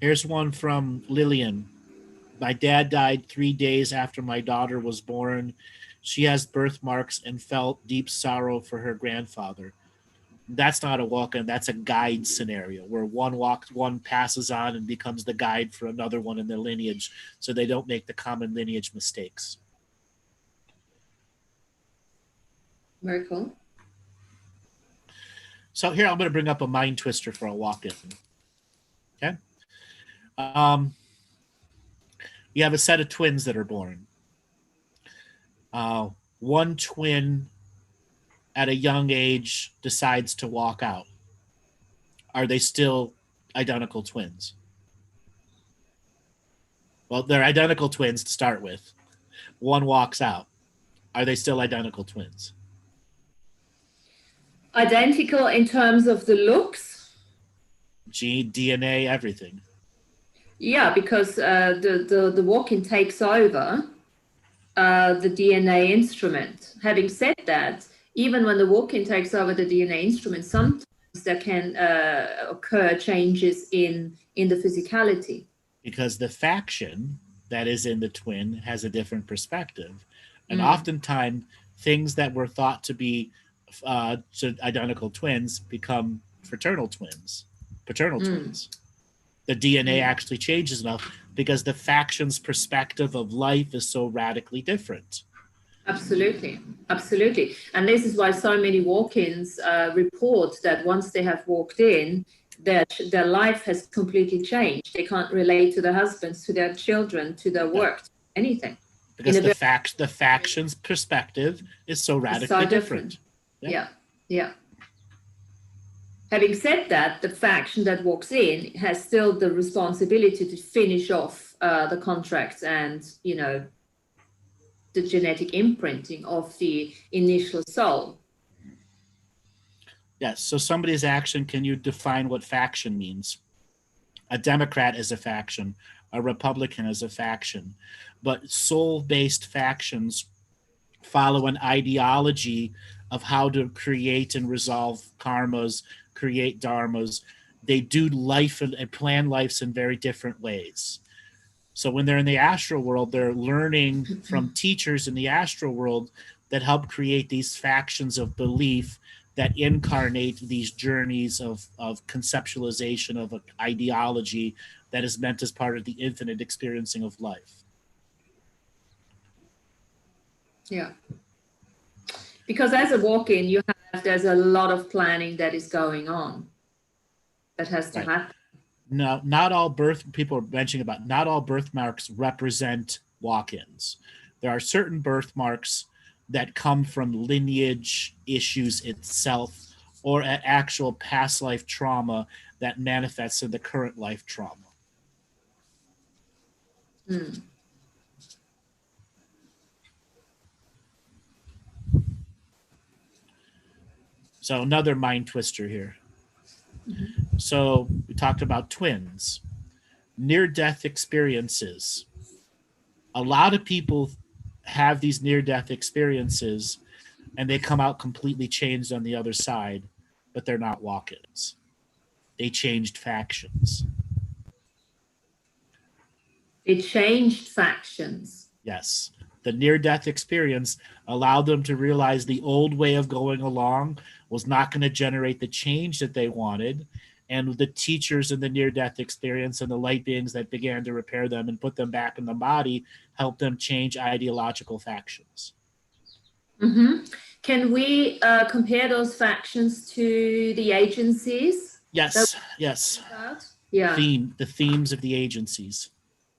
Here's one from Lillian. My dad died 3 days after my daughter was born. She has birthmarks and felt deep sorrow for her grandfather. That's not a walk-in, that's a guide scenario where one passes on and becomes the guide for another one in their lineage, so they don't make the common lineage mistakes. Very cool. So here I'm going to bring up a mind twister for a walk-in. Okay. You have a set of twins that are born. One twin at a young age decides to walk out. Are they still identical twins? Well, they're identical twins to start with. One walks out. Are they still identical twins? Identical in terms of the looks? Gene, DNA, everything. Yeah, because the walk-in takes over the DNA instrument. Having said that, even when the walk-in takes over the DNA instrument, sometimes there can occur changes in the physicality. Because the faction that is in the twin has a different perspective. And oftentimes, things that were thought to be identical twins become fraternal twins, paternal twins. The DNA actually changes enough because the faction's perspective of life is so radically different. Absolutely. Absolutely. And this is why so many walk-ins report that once they have walked in, their life has completely changed. They can't relate to their husbands, to their children, to their work, to anything. Because the faction's perspective is so radically different. Yeah. Having said that, the faction that walks in has still the responsibility to finish off the contracts and, the genetic imprinting of the initial soul. Yes. So somebody's action, can you define what faction means? A Democrat is a faction. A Republican is a faction. But soul-based factions follow an ideology of how to create and resolve karmas, create dharmas. They do life and plan lives in very different ways. So when they're in the astral world, they're learning from teachers in the astral world that help create these factions of belief that incarnate these journeys of conceptualization of an ideology that is meant as part of the infinite experiencing of life. Yeah. Because as a walk-in, there's a lot of planning that is going on that has to happen. No, not all people are mentioning about not all birthmarks represent walk-ins. There are certain birthmarks that come from lineage issues itself or an actual past life trauma that manifests in the current life trauma. Mm. So another mind twister here. Mm-hmm. So we talked about twins, near-death experiences. A lot of people have these near-death experiences and they come out completely changed on the other side, but they're not walk-ins. They changed factions. It changed factions. Yes. The near-death experience allowed them to realize the old way of going along was not going to generate the change that they wanted. And the teachers in the near-death experience and the light beings that began to repair them and put them back in the body helped them change ideological factions. Mm-hmm. Can we compare those factions to the agencies? Yes, yes. Yeah. The themes of the agencies.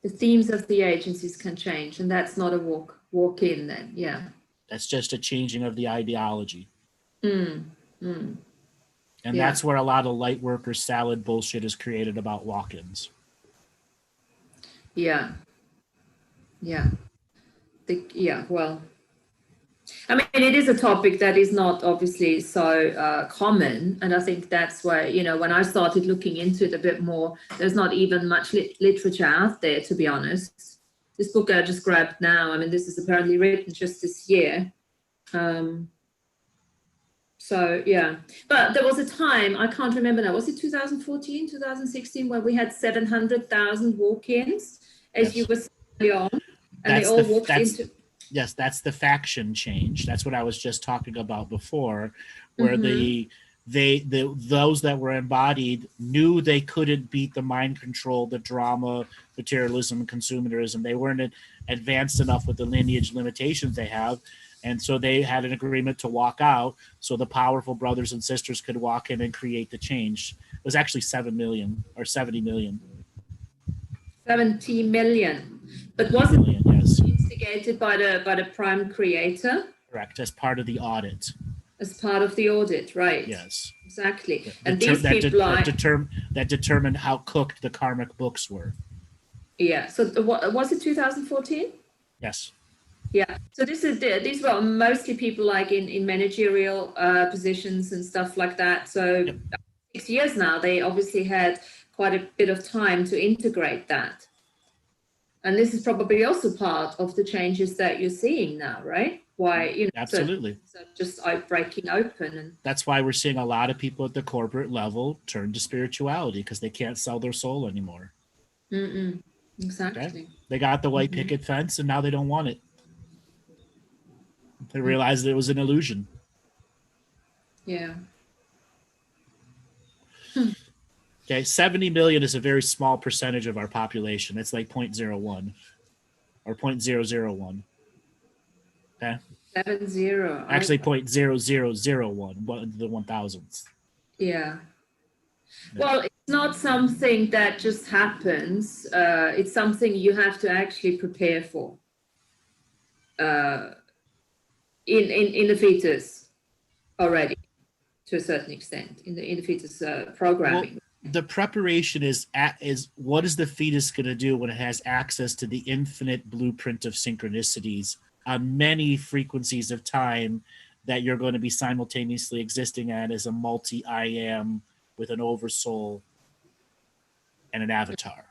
The themes of the agencies can change, and that's not a walk in then. Yeah. That's just a changing of the ideology. Mm. Mm. And that's where a lot of light worker salad bullshit is created about walk-ins. Yeah. Yeah. Well, I mean, it is a topic that is not obviously so common. And I think that's why, when I started looking into it a bit more, there's not even much literature out there, to be honest. This book I just grabbed now, I mean, this is apparently written just this year. So, yeah. But there was a time, I can't remember now, was it 2014, 2016, where we had 700,000 walk-ins, as you were saying on, and they all walked into... Yes, that's the faction change. That's what I was just talking about before, where those that were embodied knew they couldn't beat the mind control, the drama, materialism, and consumerism. They weren't advanced enough with the lineage limitations they have. And so they had an agreement to walk out so the powerful brothers and sisters could walk in and create the change. It was actually 7 million or 70 million. 70 million. But was it instigated by the prime creator? Correct, as part of the audit. As part of the audit, right? Yes. Exactly. And these people that determined how cooked the karmic books were. Yeah. So was it 2014? Yes. Yeah. So these were mostly people like in managerial positions and stuff like that. So 6 years now, they obviously had quite a bit of time to integrate that. And this is probably also part of the changes that you're seeing now, right? Why, absolutely. So just breaking open. And that's why we're seeing a lot of people at the corporate level turn to spirituality because they can't sell their soul anymore. Exactly. Okay? They got the white picket fence and now they don't want it. They realized it was an illusion. Yeah. Okay, 70 million is a very small percentage of our population. It's like 0.01 or 0.001. Okay. 70. Actually, 0.0001, the 1,000th. Yeah. Well, it's not something that just happens. It's something you have to actually prepare for. In the fetus already, to a certain extent, in the fetus programming. Well, the preparation is what is the fetus going to do when it has access to the infinite blueprint of synchronicities on many frequencies of time that you're going to be simultaneously existing at as a multi-I am with an oversoul and an avatar.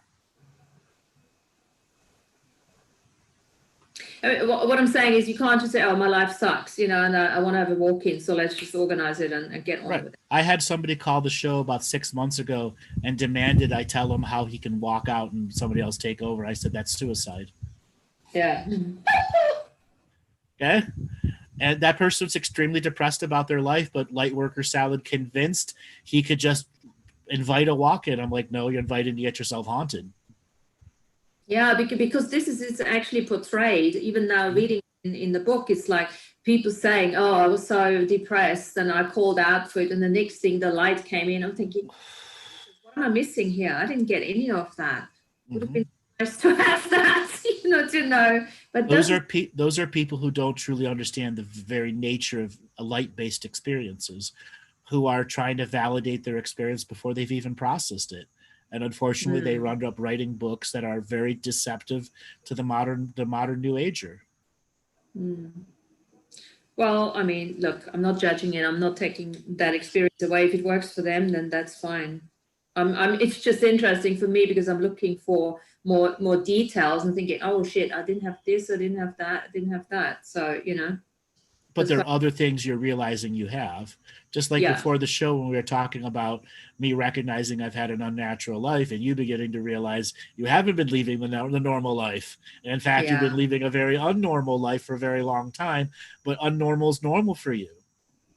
I mean, what I'm saying is you can't just say, oh, my life sucks, and I want to have a walk-in, so let's just organize it and get on with it. I had somebody call the show about 6 months ago and demanded I tell him how he can walk out and somebody else take over. I said, that's suicide. Yeah. Okay? And that person's extremely depressed about their life, but Lightworker Salad convinced he could just invite a walk-in. I'm like, no, you're invited to get yourself haunted. Yeah, because this is actually portrayed, even now reading in the book, it's like people saying, oh, I was so depressed and I called out for it. And the next thing, the light came in. I'm thinking, what am I missing here? I didn't get any of that. Would have Mhm. been nice to have that, to know. But Those are people who don't truly understand the very nature of light-based experiences, who are trying to validate their experience before they've even processed it. And unfortunately, they end up writing books that are very deceptive to the modern New Ager. Well, I mean, look, I'm not judging it. I'm not taking that experience away. If it works for them, then that's fine. It's just interesting for me because I'm looking for more details and thinking, oh shit, I didn't have this, I didn't have that, I didn't have that. So, But there are other things you're realizing you have. Just like before the show, when we were talking about me recognizing I've had an unnatural life, and you beginning to realize you haven't been living the normal life. And in fact, you've been living a very unnormal life for a very long time, but unnormal is normal for you.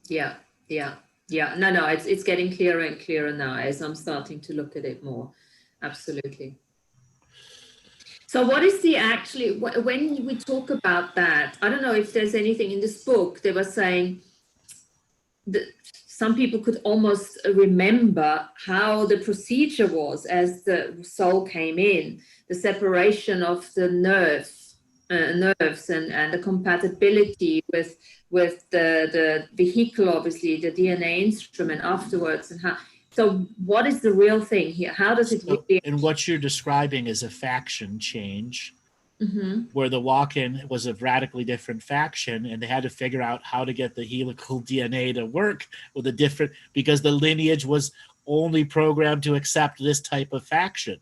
Yeah. No, it's getting clearer and clearer now as I'm starting to look at it more. Absolutely. So what is when we talk about that, I don't know if there's anything in this book. They were saying that some people could almost remember how the procedure was as the soul came in, the separation of the nerves and the compatibility with the vehicle, obviously, the DNA instrument afterwards, and how. So what is the real thing here? How does it really... And what you're describing is a faction change, where the walk-in was a radically different faction, and they had to figure out how to get the helical DNA to work with a different, because the lineage was only programmed to accept this type of faction.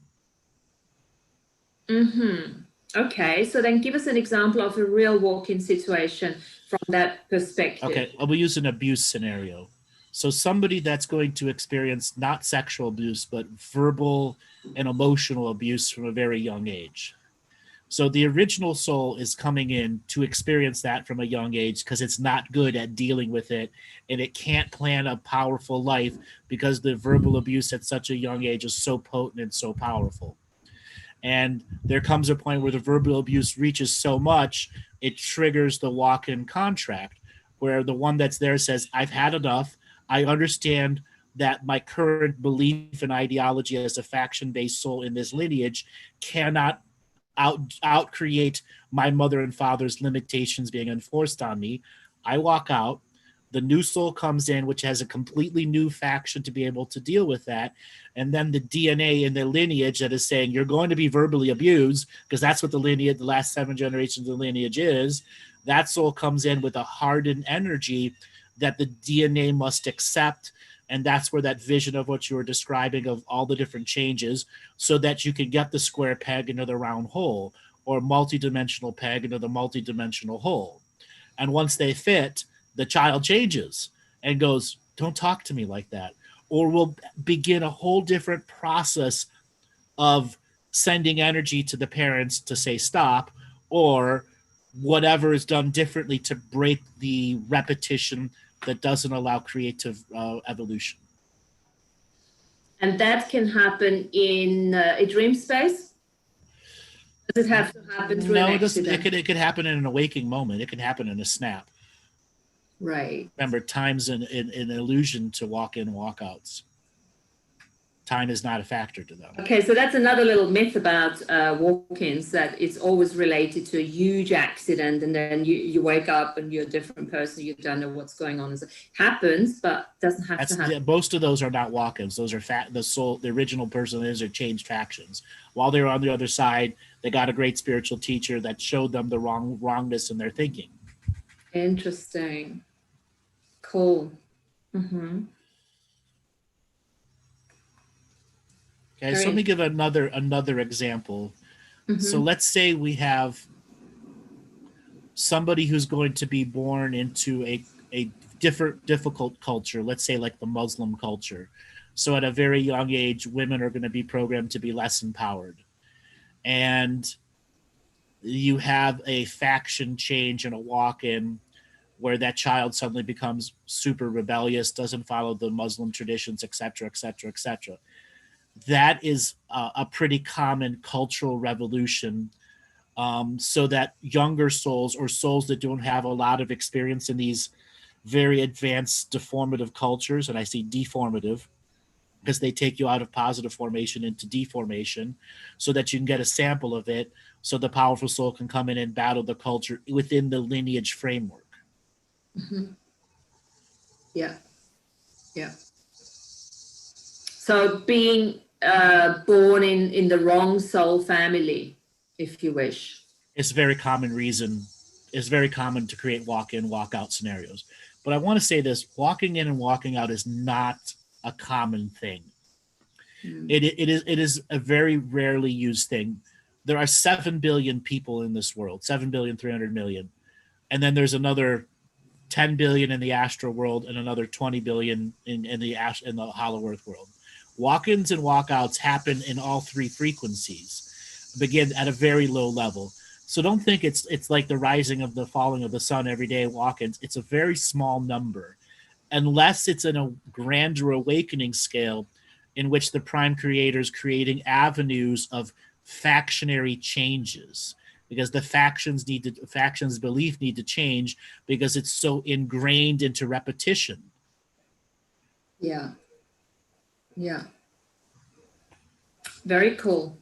Okay, so then give us an example of a real walk-in situation from that perspective. Okay, we'll use an abuse scenario. So somebody that's going to experience not sexual abuse, but verbal and emotional abuse from a very young age. So the original soul is coming in to experience that from a young age because it's not good at dealing with it, and it can't plan a powerful life because the verbal abuse at such a young age is so potent and so powerful. And there comes a point where the verbal abuse reaches so much, it triggers the walk-in contract, where the one that's there says, I've had enough. I understand that my current belief and ideology as a faction-based soul in this lineage cannot out-create my mother and father's limitations being enforced on me. I walk out. The new soul comes in, which has a completely new faction to be able to deal with that. And then the DNA in the lineage that is saying you're going to be verbally abused, because that's what the last 7 generations of the lineage is. That soul comes in with a hardened energy that the DNA must accept. And that's where that vision of what you were describing of all the different changes, so that you can get the square peg into the round hole, or multidimensional peg into the multidimensional hole. And once they fit, the child changes and goes, don't talk to me like that. Or we'll begin a whole different process of sending energy to the parents to say stop, or whatever is done differently to break the repetition that doesn't allow creative evolution. And that can happen in a dream space? Does it have to happen through an accident? It could happen in an awaking moment. It can happen in a snap. Right. Remember, time's an illusion to walk-in, walk-outs. Time is not a factor to them. Okay, so that's another little myth about walk-ins, that it's always related to a huge accident, and then you wake up and you're a different person. You don't know what's going on. It happens, but doesn't have to happen. Yeah, most of those are not walk-ins. Those are the original person is are changed factions. While they were on the other side, they got a great spiritual teacher that showed them the wrongness in their thinking. Interesting. Cool. Okay, so let me give another example. So let's say we have somebody who's going to be born into a difficult culture, let's say like the Muslim culture. So at a very young age, women are going to be programmed to be less empowered. And you have a faction change and a walk-in where that child suddenly becomes super rebellious, doesn't follow the Muslim traditions, etc., etc., etc. That is a pretty common cultural revolution, so that younger souls, or souls that don't have a lot of experience in these very advanced deformative cultures, and I see deformative, because they take you out of positive formation into deformation so that you can get a sample of it, so the powerful soul can come in and battle the culture within the lineage framework. Mm-hmm. Yeah. Yeah. So being born in the wrong soul family, if you wish. It's a very common reason. It's very common to create walk-in, walk-out scenarios. But I want to say this, walking in and walking out is not a common thing. It is a very rarely used thing. There are 7 billion people in this world, 7,300,000,000. And then there's another 10 billion in the astral world and another 20 billion in the hollow earth world. Walk-ins and walk-outs happen in all three frequencies, begin at a very low level. So don't think it's like the rising of the falling of the sun every day walk-ins. It's a very small number, unless it's in a grander awakening scale in which the prime creator is creating avenues of factionary changes, because the factions belief need to change because it's so ingrained into repetition. Yeah. Yeah. Very cool.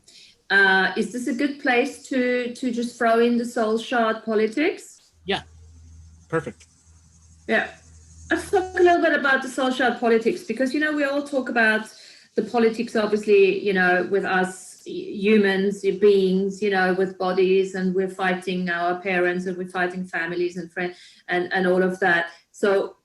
Is this a good place to just throw in the soul shard politics? Yeah. Perfect. Yeah. Let's talk a little bit about the soul shard politics, because, you know, we all talk about the politics, obviously, you know, with us humans, beings, you know, with bodies, and we're fighting our parents and we're fighting families and friends and all of that. So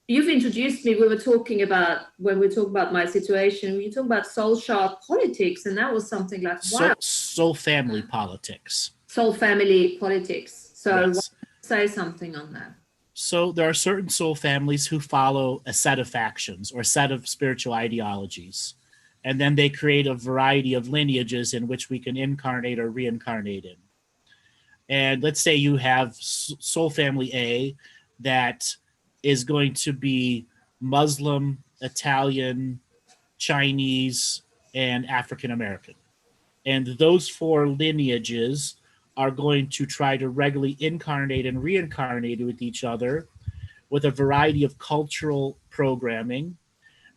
you've introduced me. When we were talking about my situation, you talk about soul shard politics, and that was something like, wow. Soul family politics. Soul family politics. So yes. Say something on that. So there are certain soul families who follow a set of factions or a set of spiritual ideologies. And then they create a variety of lineages in which we can incarnate or reincarnate in. And let's say you have soul family A that is going to be Muslim, Italian, Chinese, and African American. And those four lineages are going to try to regularly incarnate and reincarnate with each other with a variety of cultural programming.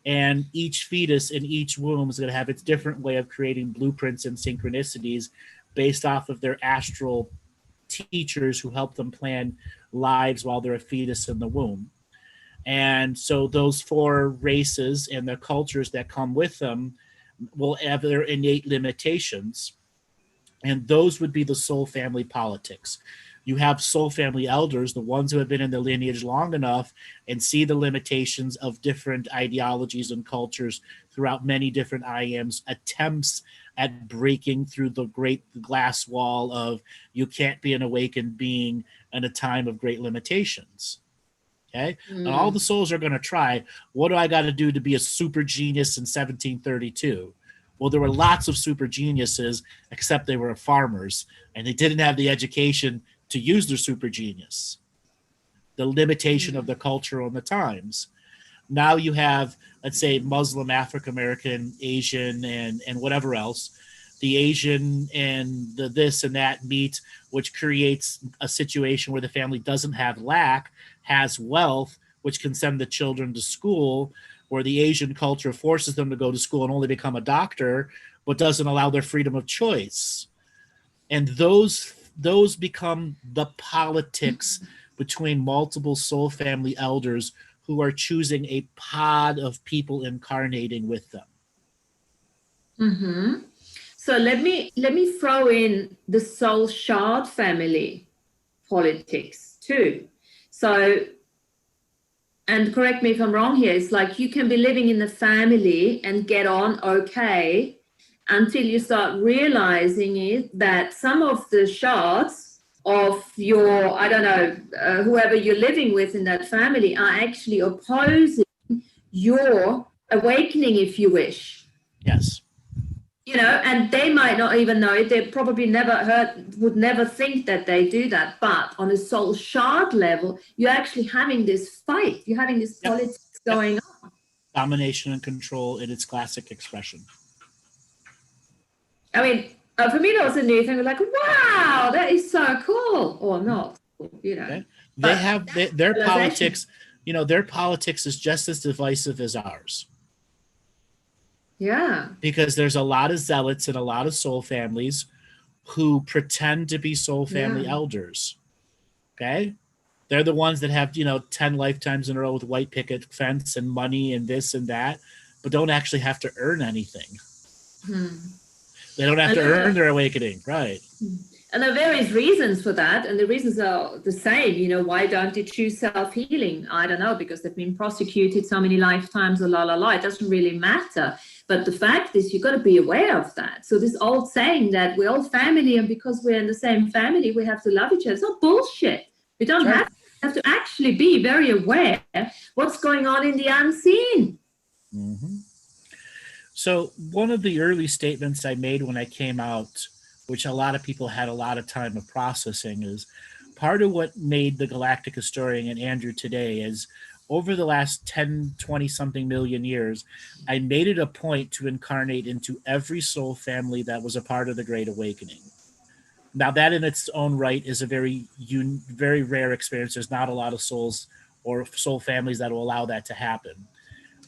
And each fetus in each womb is going to have its different way of creating blueprints and synchronicities based off of their astral teachers who help them plan lives while they're a fetus in the womb. And so those four races and the cultures that come with them will have their innate limitations. And those would be the soul family politics. You have soul family elders, the ones who have been in the lineage long enough and see the limitations of different ideologies and cultures throughout many different IAMs, attempts at breaking through the great glass wall of you can't be an awakened being in a time of great limitations. Okay? And all the souls are going to try, what do I got to do to be a super genius in 1732? Well, there were lots of super geniuses, except they were farmers, and they didn't have the education to use their super genius. The limitation of the culture and the times. Now you have, let's say, Muslim, African American, Asian, and whatever else. The Asian and the this and that meet, which creates a situation where the family doesn't have lack, has wealth, which can send the children to school, where the Asian culture forces them to go to school and only become a doctor, but doesn't allow their freedom of choice. And those become the politics between multiple soul family elders who are choosing a pod of people incarnating with them. Mm-hmm. So let me throw in the soul shard family politics too. So, and correct me if I'm wrong here, it's like you can be living in the family and get on okay until you start realizing that some of the shards of your, I don't know, whoever you're living with in that family are actually opposing your awakening, if you wish. Yes. You know, and they might not even know it. They probably would never think that they do that. But on a soul shard level, you're actually having this fight. You're having this politics going on. Domination and control in its classic expression. I mean, for me, that was a new thing. I was like, wow, that is so cool. Or not, you know. Okay. They have their politics, you know, their politics is just as divisive as ours. Yeah. Because there's a lot of zealots and a lot of soul families who pretend to be soul family Yeah. elders. Okay? They're the ones that have, 10 lifetimes in a row with white picket fence and money and this and that, but don't actually have to earn anything. They don't have to earn their awakening. Right. And there are various reasons for that. And the reasons are the same. Why don't they choose self-healing? I don't know, because they've been prosecuted so many lifetimes or la, la, la. It doesn't really matter. But the fact is, you've got to be aware of that. So this old saying that we're all family, and because we're in the same family, we have to love each other. It's all bullshit. We don't have to actually be very aware what's going on in the unseen. Mm-hmm. So one of the early statements I made when I came out, which a lot of people had a lot of time of processing, is part of what made the Galactic Historian and Andrew today is over the last 10, 20 something million years, I made it a point to incarnate into every soul family that was a part of the Great Awakening. Now that in its own right is a very rare experience. There's not a lot of souls or soul families that will allow that to happen.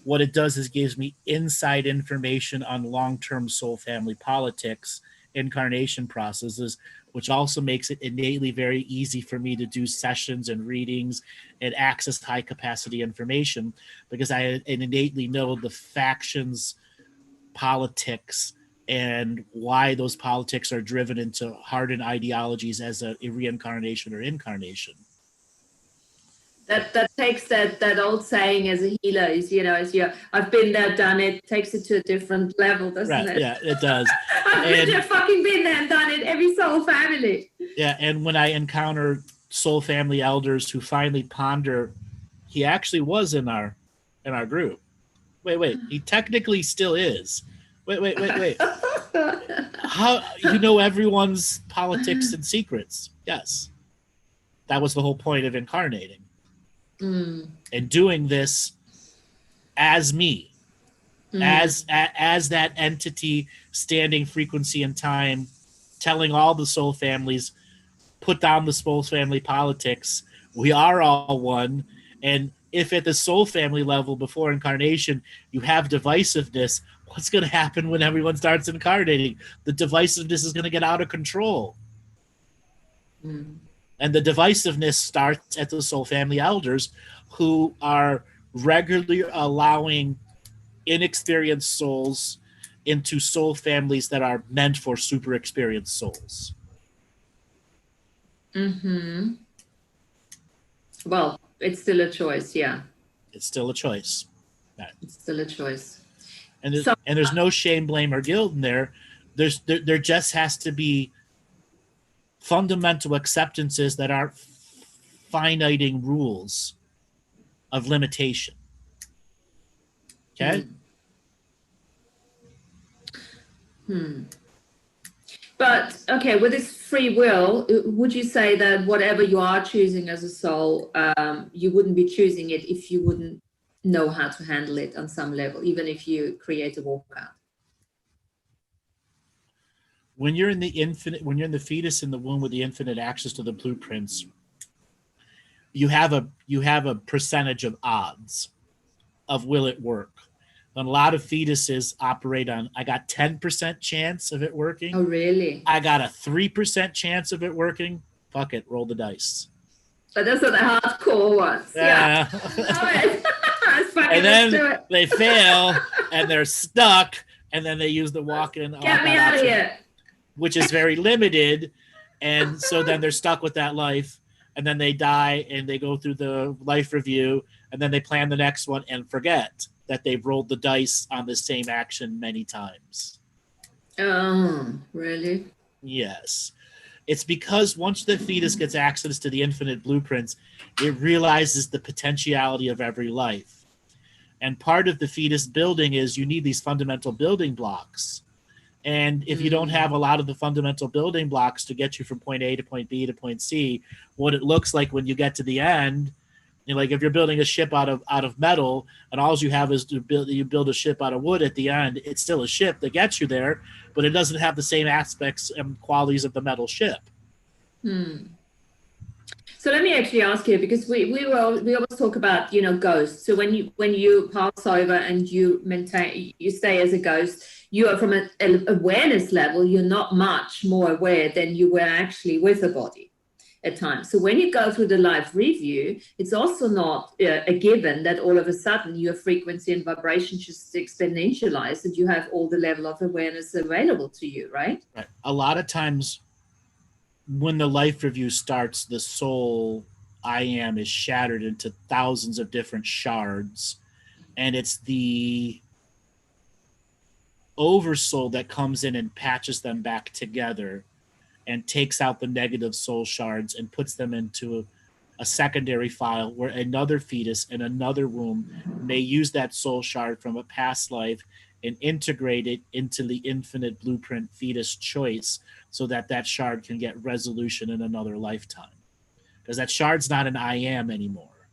What it does is gives me inside information on long-term soul family politics, incarnation processes, which also makes it innately very easy for me to do sessions and readings and access high capacity information, because I innately know the factions, politics, and why those politics are driven into hardened ideologies as a reincarnation or incarnation. That takes that old saying as a healer is, I've been there, done it, takes it to a different level, doesn't it? Yeah, it does. I've fucking been there and done it, every soul family. Yeah, and when I encounter soul family elders who finally ponder, he actually was in our group. Wait, he technically still is. Wait. How everyone's politics and secrets? Yes. That was the whole point of incarnating. And doing this as me, as that entity, standing frequency and time, telling all the soul families, put down the soul family politics. We are all one. And if at the soul family level before incarnation you have divisiveness, what's going to happen when everyone starts incarnating? The divisiveness is going to get out of control. And the divisiveness starts at the soul family elders, who are regularly allowing inexperienced souls into soul families that are meant for super experienced souls. Well, it's still a choice, yeah. It's still a choice. Right. It's still a choice. And there's no shame, blame, or guilt in there. There just has to be fundamental acceptances that aren't finiting rules of limitation. Okay? But, okay, with this free will, would you say that whatever you are choosing as a soul, you wouldn't be choosing it if you wouldn't know how to handle it on some level, even if you create a walkout? When you're in the fetus in the womb with the infinite access to the blueprints, you have a percentage of odds of will it work. And a lot of fetuses operate on, I got 10% chance of it working. Oh, really? I got a 3% chance of it working. Fuck it, roll the dice. But those are the hardcore ones. Yeah. And then they fail and they're stuck, and then they use the walk-in. Get me out of here. Which is very limited. And so then they're stuck with that life, and then they die and they go through the life review, and then they plan the next one and forget that they've rolled the dice on the same action many times. Oh, really? Yes. It's because once the fetus gets access to the infinite blueprints, it realizes the potentiality of every life. And part of the fetus building is you need these fundamental building blocks. And if you don't have a lot of the fundamental building blocks to get you from point A to point B to point C, what it looks like when you get to the end, like if you're building a ship out of metal and all you have is you build a ship out of wood at the end, it's still a ship that gets you there, but it doesn't have the same aspects and qualities of the metal ship. So let me actually ask you, because we always talk about, you know, ghosts. So when you pass over and you stay as a ghost, you are from an awareness level, you're not much more aware than you were actually with a body at times. So when you go through the life review, it's also not a given that all of a sudden your frequency and vibration just exponentialize and you have all the level of awareness available to you, right? Right. A lot of times when the life review starts, the soul I am is shattered into thousands of different shards, and it's the oversoul that comes in and patches them back together and takes out the negative soul shards and puts them into a secondary file where another fetus in another womb may use that soul shard from a past life and integrate it into the infinite blueprint fetus choice so that that shard can get resolution in another lifetime. Because that shard's not an I am anymore.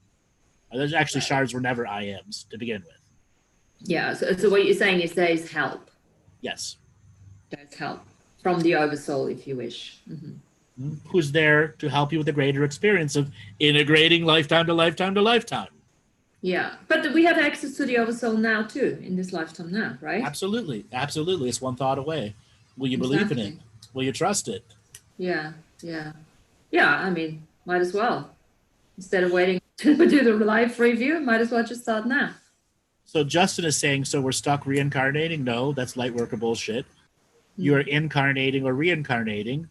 There's actually shards were never I ams to begin with. Yeah, so what you're saying is there is help. Yes. There's help from the oversoul, if you wish. Mm-hmm. Who's there to help you with the greater experience of integrating lifetime to lifetime to lifetime. Yeah, but we have access to the oversoul now too, in this lifetime now, right? Absolutely. Absolutely. It's one thought away. Will you believe in it? Will you trust it? Yeah, yeah. Yeah, I mean, might as well. Instead of waiting to do the live review, might as well just start now. So Justin is saying, so we're stuck reincarnating? No, that's light worker bullshit. You're incarnating or reincarnating.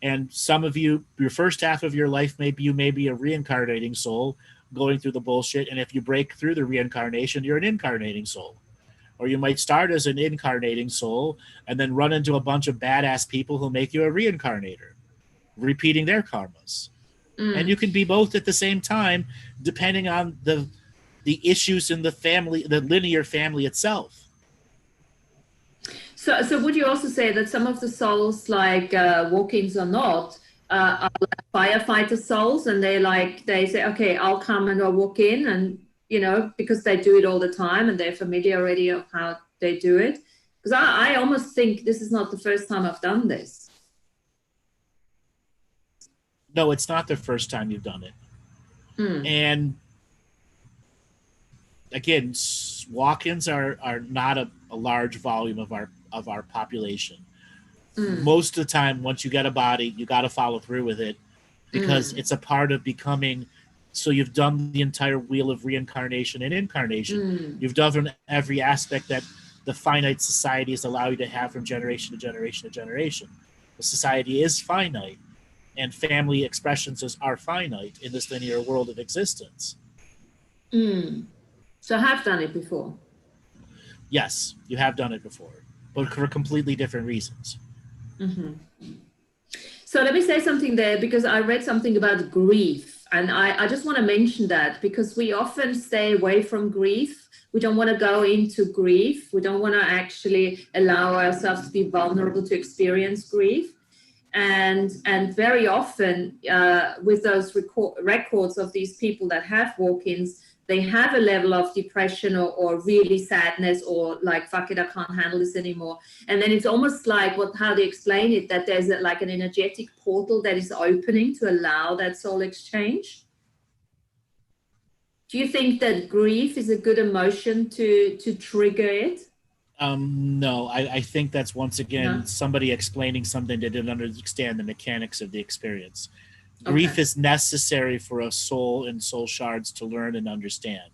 And some of you, your first half of your life, maybe you may be a reincarnating soul going through the bullshit. And if you break through the reincarnation, you're an incarnating soul. Or you might start as an incarnating soul and then run into a bunch of badass people who make you a reincarnator, repeating their karmas. And you can be both at the same time, depending on the issues in the family, the linear family itself. So would you also say that some of the souls, like walk-ins or not, are like firefighter souls, and they say, okay, I'll come and I'll walk in, and you know, because they do it all the time and they're familiar already of how they do it. Because I almost think this is not the first time I've done this. No, it's not the first time you've done it. And again, walk-ins are not a large volume of our population. Most of the time, once you get a body, you got to follow through with it because it's a part of becoming. So you've done the entire wheel of reincarnation and incarnation. You've done every aspect that the finite societies allow you to have from generation to generation to generation. The society is finite, and family expressions are finite in this linear world of existence. So I have done it before. Yes, you have done it before, but for completely different reasons. So let me say something there, because I read something about grief, and I just want to mention that because we often stay away from grief. We don't want to go into grief. We don't want to actually allow ourselves to be vulnerable to experience grief. And very often with those records of these people that have walk-ins, they have a level of depression or really sadness, or like, fuck it, I can't handle this anymore. And then it's almost like how they explain it, that there's like an energetic portal that is opening to allow that soul exchange. Do you think that grief is a good emotion to trigger it? No, I think that's once again somebody explaining something they didn't understand the mechanics of the experience. Grief is necessary for a soul and soul shards to learn and understand.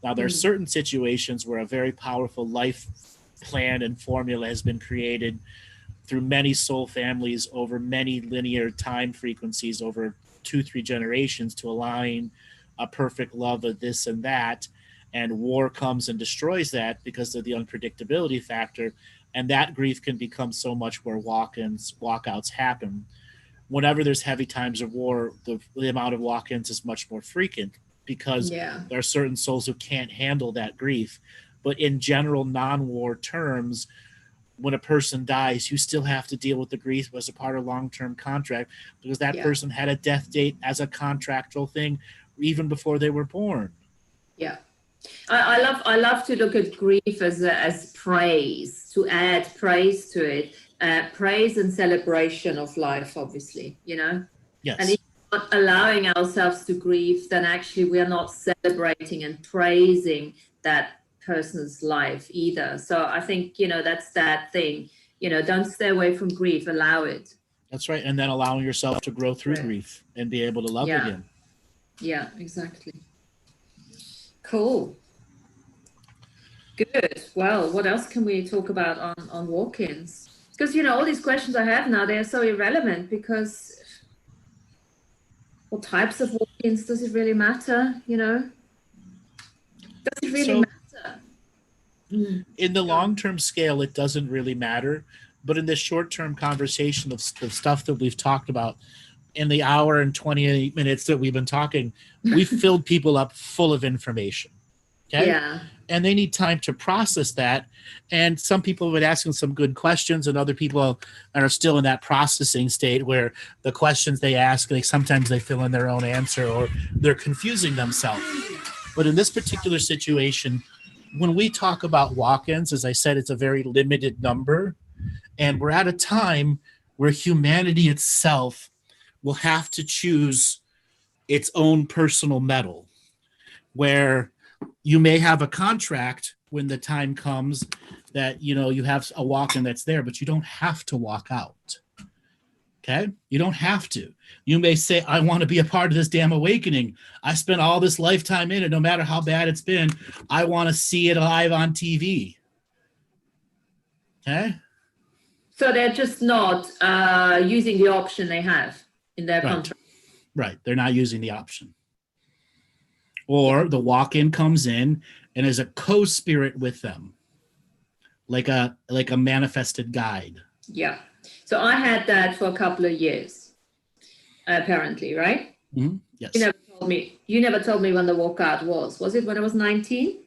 Now, there are certain situations where a very powerful life plan and formula has been created through many soul families over many linear time frequencies over 2-3 generations to align a perfect love of this and that. And war comes and destroys that because of the unpredictability factor. And that grief can become so much where walk-ins, walkouts happen. Whenever there's heavy times of war, the amount of walk-ins is much more frequent because there are certain souls who can't handle that grief. But in general, non-war terms, when a person dies, you still have to deal with the grief as a part of long-term contract because that person had a death date as a contractual thing even before they were born. Yeah. I love to look at grief as praise, to add praise to it. Praise and celebration of life, obviously, you know. Yes. And not allowing ourselves to grieve, then actually we are not celebrating and praising that person's life either. So I think, that's that thing, don't stay away from grief, allow it. That's right. And then allowing yourself to grow through grief and be able to love again. Yeah, exactly. Cool. Good. Well, what else can we talk about on walk-ins? Because, all these questions I have now, they're so irrelevant because what types of walk-ins does it really matter, Does it really matter? In the long-term scale, it doesn't really matter. But in this short-term conversation of the stuff that we've talked about, in the hour and 28 minutes that we've been talking, we've filled people up full of information. Okay? Yeah. And they need time to process that. And some people have been asking some good questions, and other people are still in that processing state where the questions they ask, sometimes they fill in their own answer or they're confusing themselves. But in this particular situation, when we talk about walk-ins, as I said, it's a very limited number. And we're at a time where humanity itself will have to choose its own personal metal, where you may have a contract when the time comes that, you have a walk-in that's there, but you don't have to walk out. Okay? You don't have to. You may say, I want to be a part of this damn awakening. I spent all this lifetime in it, no matter how bad it's been. I want to see it live on TV. Okay? So they're just not using the option they have in their contract. Right. They're not using the option. Or the walk-in comes in and is a co-spirit with them, like a manifested guide. Yeah. So I had that for a couple of years, apparently, right? Mm-hmm. Yes. You never told me when the walkout was. Was it when I was 19?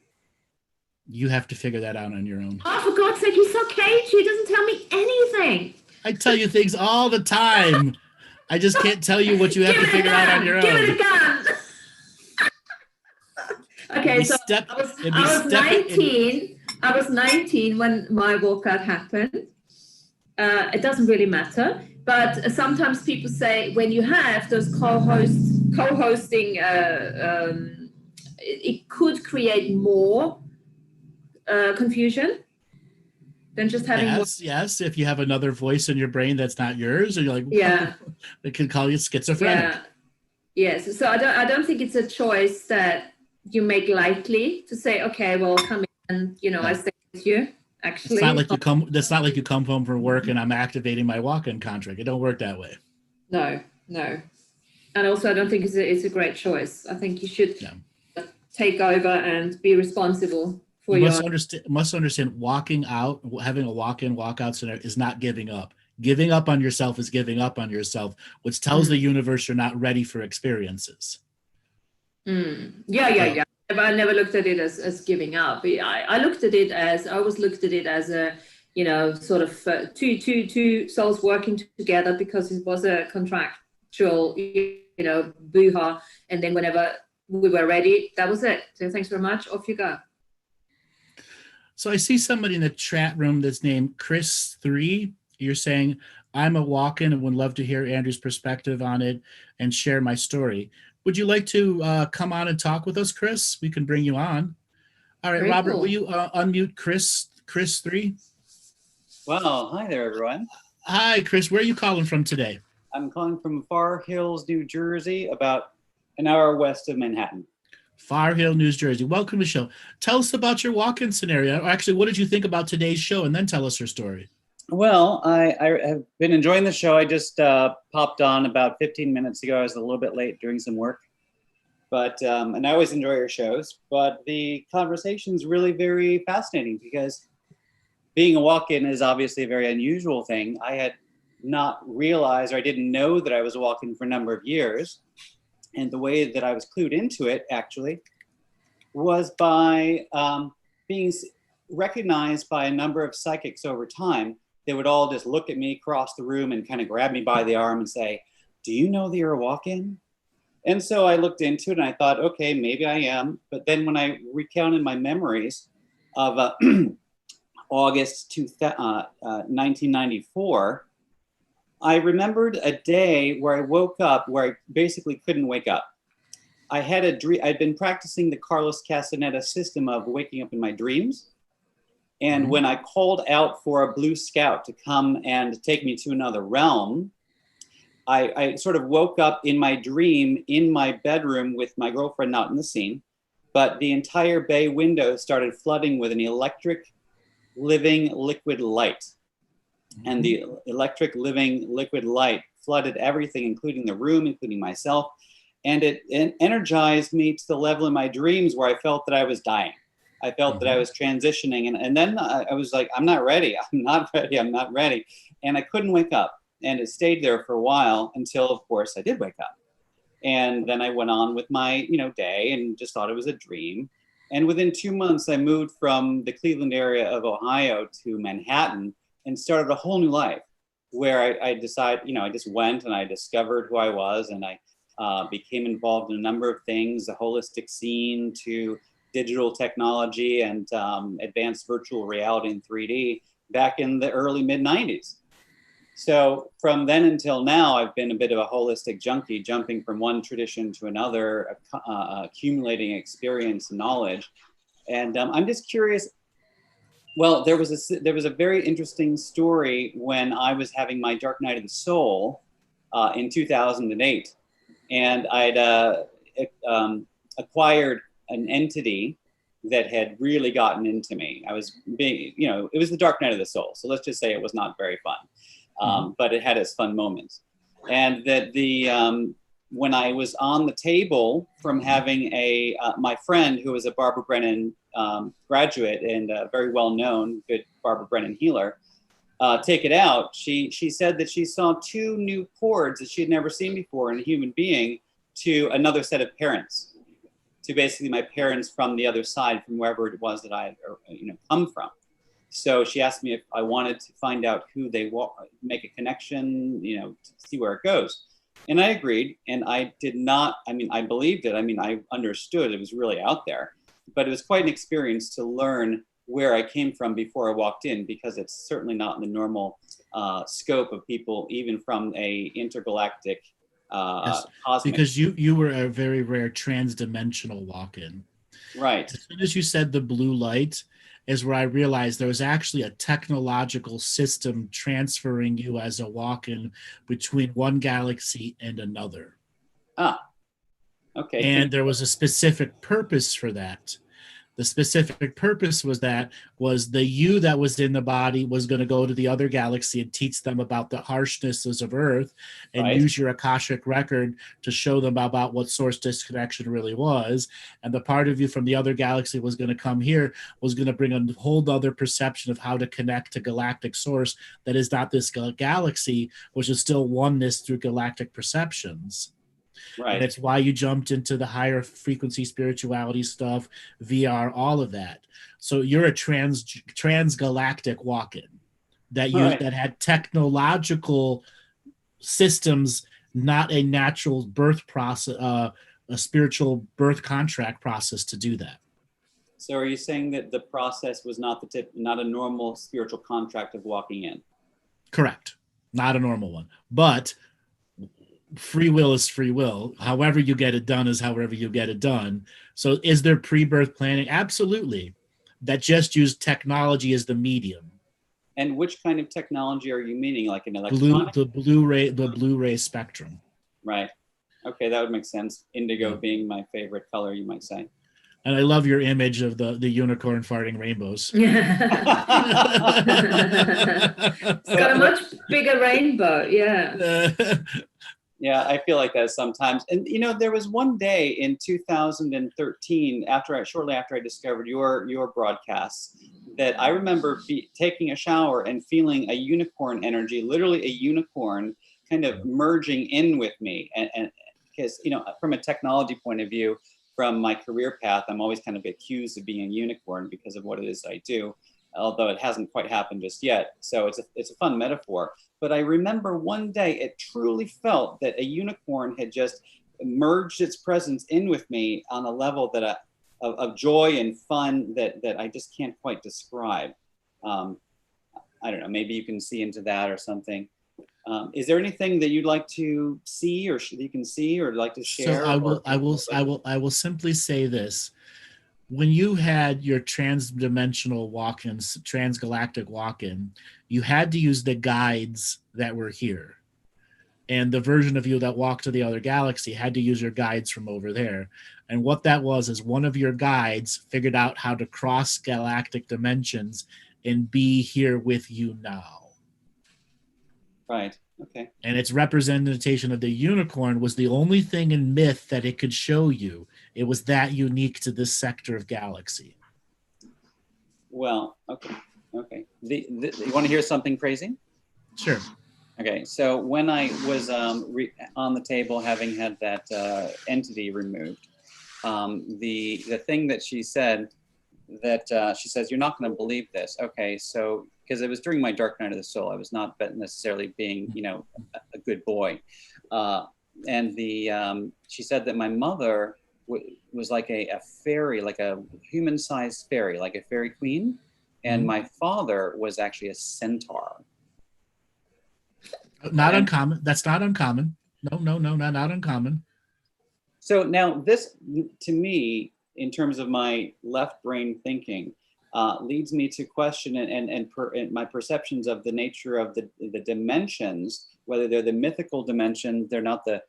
You have to figure that out on your own. Oh, for God's sake, he's so cagey. He doesn't tell me anything. I tell you things all the time. I just can't tell you what you have to figure out on your own. Give it a gun. Okay, so I was 19. I was 19 when my walkout happened. It doesn't really matter, but sometimes people say when you have those co-hosting, it could create more confusion than just having. Yes. If you have another voice in your brain that's not yours, and you're like, they can call you schizophrenic. Yeah. Yes. So I don't think it's a choice that you make lightly to say, okay, well, come in, and I stay with you. Actually, it's not like you come. That's not like you come home from work and I'm activating my walk-in contract. It don't work that way. No. And also, I don't think it's a great choice. I think you should take over and be responsible for you must understand walking out, having a walk-in, walk-out scenario is not giving up. Giving up on yourself is giving up on yourself, which tells the universe you're not ready for experiences. Yeah. I never looked at it as giving up. I always looked at it as a, sort of two souls working together, because it was a contractual, boo-ha. And then whenever we were ready, that was it. So thanks very much. Off you go. So I see somebody in the chat room that's named Chris3. You're saying, I'm a walk-in and would love to hear Andrew's perspective on it and share my story. Would you like to come on and talk with us, Chris? We can bring you on. All right, very Robert, cool. Will you unmute Chris3? Well, hi there, everyone. Hi, Chris. Where are you calling from today? I'm calling from Far Hills, New Jersey, about an hour west of Manhattan. Far Hill, New Jersey. Welcome to the show. Tell us about your walk-in scenario. Actually, what did you think about today's show? And then tell us your story. Well, I have been enjoying the show. I just popped on about 15 minutes ago. I was a little bit late doing some work, but and I always enjoy your shows. But the conversation is really very fascinating, because being a walk-in is obviously a very unusual thing. I had not realized, or I didn't know that I was a walk-in for a number of years. And the way that I was clued into it, actually, was by being recognized by a number of psychics over time. They would all just look at me across the room and kind of grab me by the arm and say, do you know that you're a walk-in? And so I looked into it and I thought, okay, maybe I am. But then when I recounted my memories of August 1994, I remembered a day where I woke up where I basically couldn't wake up. I had a dream. I'd been practicing the Carlos Castaneda system of waking up in my dreams. And when I called out for a blue scout to come and take me to another realm, I sort of woke up in my dream in my bedroom with my girlfriend not in the scene, but the entire bay window started flooding with an electric living liquid light. And the electric living liquid light flooded everything, including the room, including myself. And it energized me to the level in my dreams where I felt that I was dying. I felt that I was transitioning. And then I was like, I'm not ready. I'm not ready. I'm not ready. And I couldn't wake up. And it stayed there for a while until, of course, I did wake up. And then I went on with my, day and just thought it was a dream. And within 2 months, I moved from the Cleveland area of Ohio to Manhattan and started a whole new life where I decided, I just went and I discovered who I was, and I became involved in a number of things, the holistic scene to digital technology and advanced virtual reality in 3D back in the early mid-90s. So from then until now, I've been a bit of a holistic junkie, jumping from one tradition to another, accumulating experience and knowledge. And I'm just curious. Well, there was a very interesting story when I was having my Dark Night of the Soul in 2008, and I'd acquired an entity that had really gotten into me. I was being, it was the Dark Night of the Soul, so let's just say it was not very fun, but it had its fun moments. And that when I was on the table from having my friend who was a Barbara Brennan graduate and a very well-known good Barbara Brennan healer, take it out, she said that she saw 2 new chords that she had never seen before in a human being to another set of parents, to basically my parents from the other side, from wherever it was that I had come from. So she asked me if I wanted to find out who they were, make a connection, to see where it goes. And I agreed, and I did not, I believed it. I understood it was really out there, but it was quite an experience to learn where I came from before I walked in, because it's certainly not in the normal scope of people, even from a intergalactic yes, cosmic. because you were a very rare trans-dimensional walk-in. Right. As soon as you said the blue light is where I realized there was actually a technological system transferring you as a walk-in between one galaxy and another. Okay. And there was a specific purpose for that. The specific purpose was the you that was in the body was going to go to the other galaxy and teach them about the harshnesses of Earth, and use your Akashic record to show them about what source disconnection really was. And the part of you from the other galaxy was going to come here, was going to bring a whole other perception of how to connect to galactic source that is not this galaxy, which is still oneness through galactic perceptions. Right. And it's why you jumped into the higher frequency spirituality stuff, VR, all of that. So you're a transgalactic walk-in that that had technological systems, not a natural birth process, a spiritual birth contract process to do that. So are you saying that the process was not not a normal spiritual contract of walking in? Correct. Not a normal one. But free will is free will. However you get it done is however you get it done. So is there pre-birth planning? Absolutely. That just used technology as the medium. And which kind of technology are you meaning? Like an electronic? The Blu-ray spectrum. Right. Okay, that would make sense. Indigo being my favorite color, you might say. And I love your image of the unicorn farting rainbows. It's got a much bigger rainbow, yeah. Yeah, I feel like that sometimes. And there was one day in 2013, shortly after I discovered your broadcasts, that I remember taking a shower and feeling a unicorn energy, literally a unicorn, kind of merging in with me. And because from a technology point of view, from my career path, I'm always kind of accused of being a unicorn because of what it is I do, although it hasn't quite happened just yet. So it's a fun metaphor. But I remember one day it truly felt that a unicorn had just merged its presence in with me on a level that of joy and fun that I just can't quite describe. I don't know, maybe you can see into that or something. Is there anything that you'd like to see, or you can see, or like to share? So I will simply say this. When you had your transdimensional walk-ins, transgalactic walk-in, you had to use the guides that were here. And the version of you that walked to the other galaxy had to use your guides from over there. And what that was is one of your guides figured out how to cross galactic dimensions and be here with you now. Right. Okay. And its representation of the unicorn was the only thing in myth that it could show you. It was that unique to this sector of galaxy. Well, okay. Okay. You want to hear something crazy? Sure. Okay. So when I was on the table, having had that entity removed, the thing that she said, that she says, you're not going to believe this. Okay. So, because it was during my dark night of the soul, I was not necessarily being, a good boy. And she said that my mother was like a fairy, like a human-sized fairy, like a fairy queen. And my father was actually a centaur. Not uncommon. That's not uncommon. No, not uncommon. So now this, to me, in terms of my left brain thinking, leads me to question and my perceptions of the nature of the dimensions, whether they're the mythical dimension, they're not the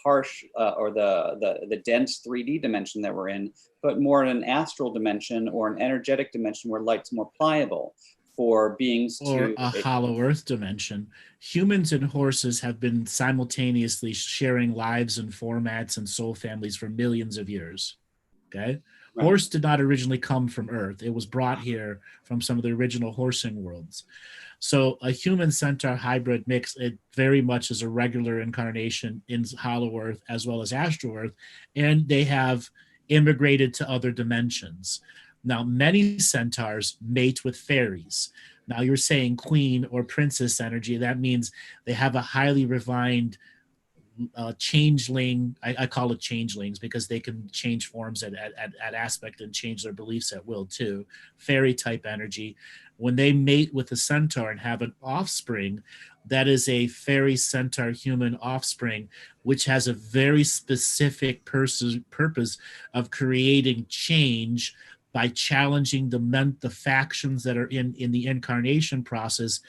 harsh or the dense 3D dimension that we're in, but more in an astral dimension or an energetic dimension where light's more pliable for beings or a hollow earth dimension. Humans and horses have been simultaneously sharing lives and formats and soul families for millions of years. Okay. Right. Horse did not originally come from Earth. It was brought here from some of the original horsing worlds. So a human centaur hybrid mix, it very much is a regular incarnation in hollow Earth as well as astral Earth, and they have immigrated to other dimensions. Now, many centaurs mate with fairies. Now, you're saying queen or princess energy. That means they have a highly refined changeling. I call it changelings because they can change forms at aspect and change their beliefs at will too. Fairy type energy. When they mate with a centaur and have an offspring, that is a fairy centaur human offspring, which has a very specific purpose of creating change by challenging the factions that are in the incarnation process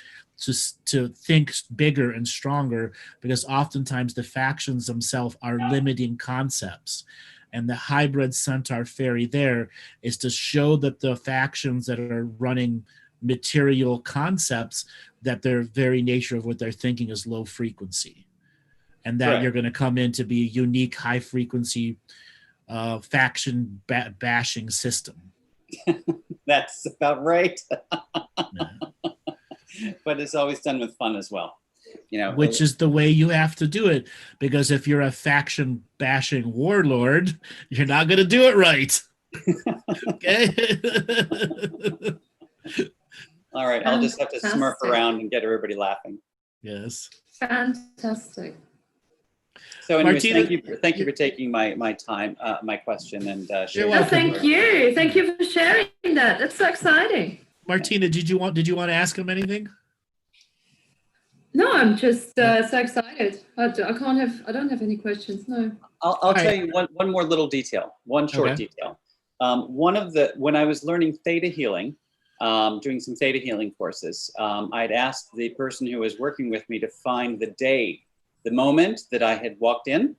to think bigger and stronger, because oftentimes the factions themselves are limiting concepts. And the hybrid centaur fairy there is to show that the factions that are running material concepts, that their very nature of what they're thinking is low frequency. And that You're going to come in to be a unique high frequency faction bashing system. That's about right. But it's always done with fun as well, which is the way you have to do it, because if you're a faction bashing warlord, you're not going to do it right. Okay. All right, I'll just have to smirk around and get everybody laughing. Yes. Fantastic. So anyways, Martina, thank you for taking my time, my question, and sharing. Oh, thank you for sharing that. That's so exciting. Martina, did you want to ask him anything? No, I'm just so excited. I don't have any questions. No. I'll tell you one more little detail, one short detail. When I was learning theta healing, doing some theta healing courses, I'd asked the person who was working with me to find the moment that I had walked in.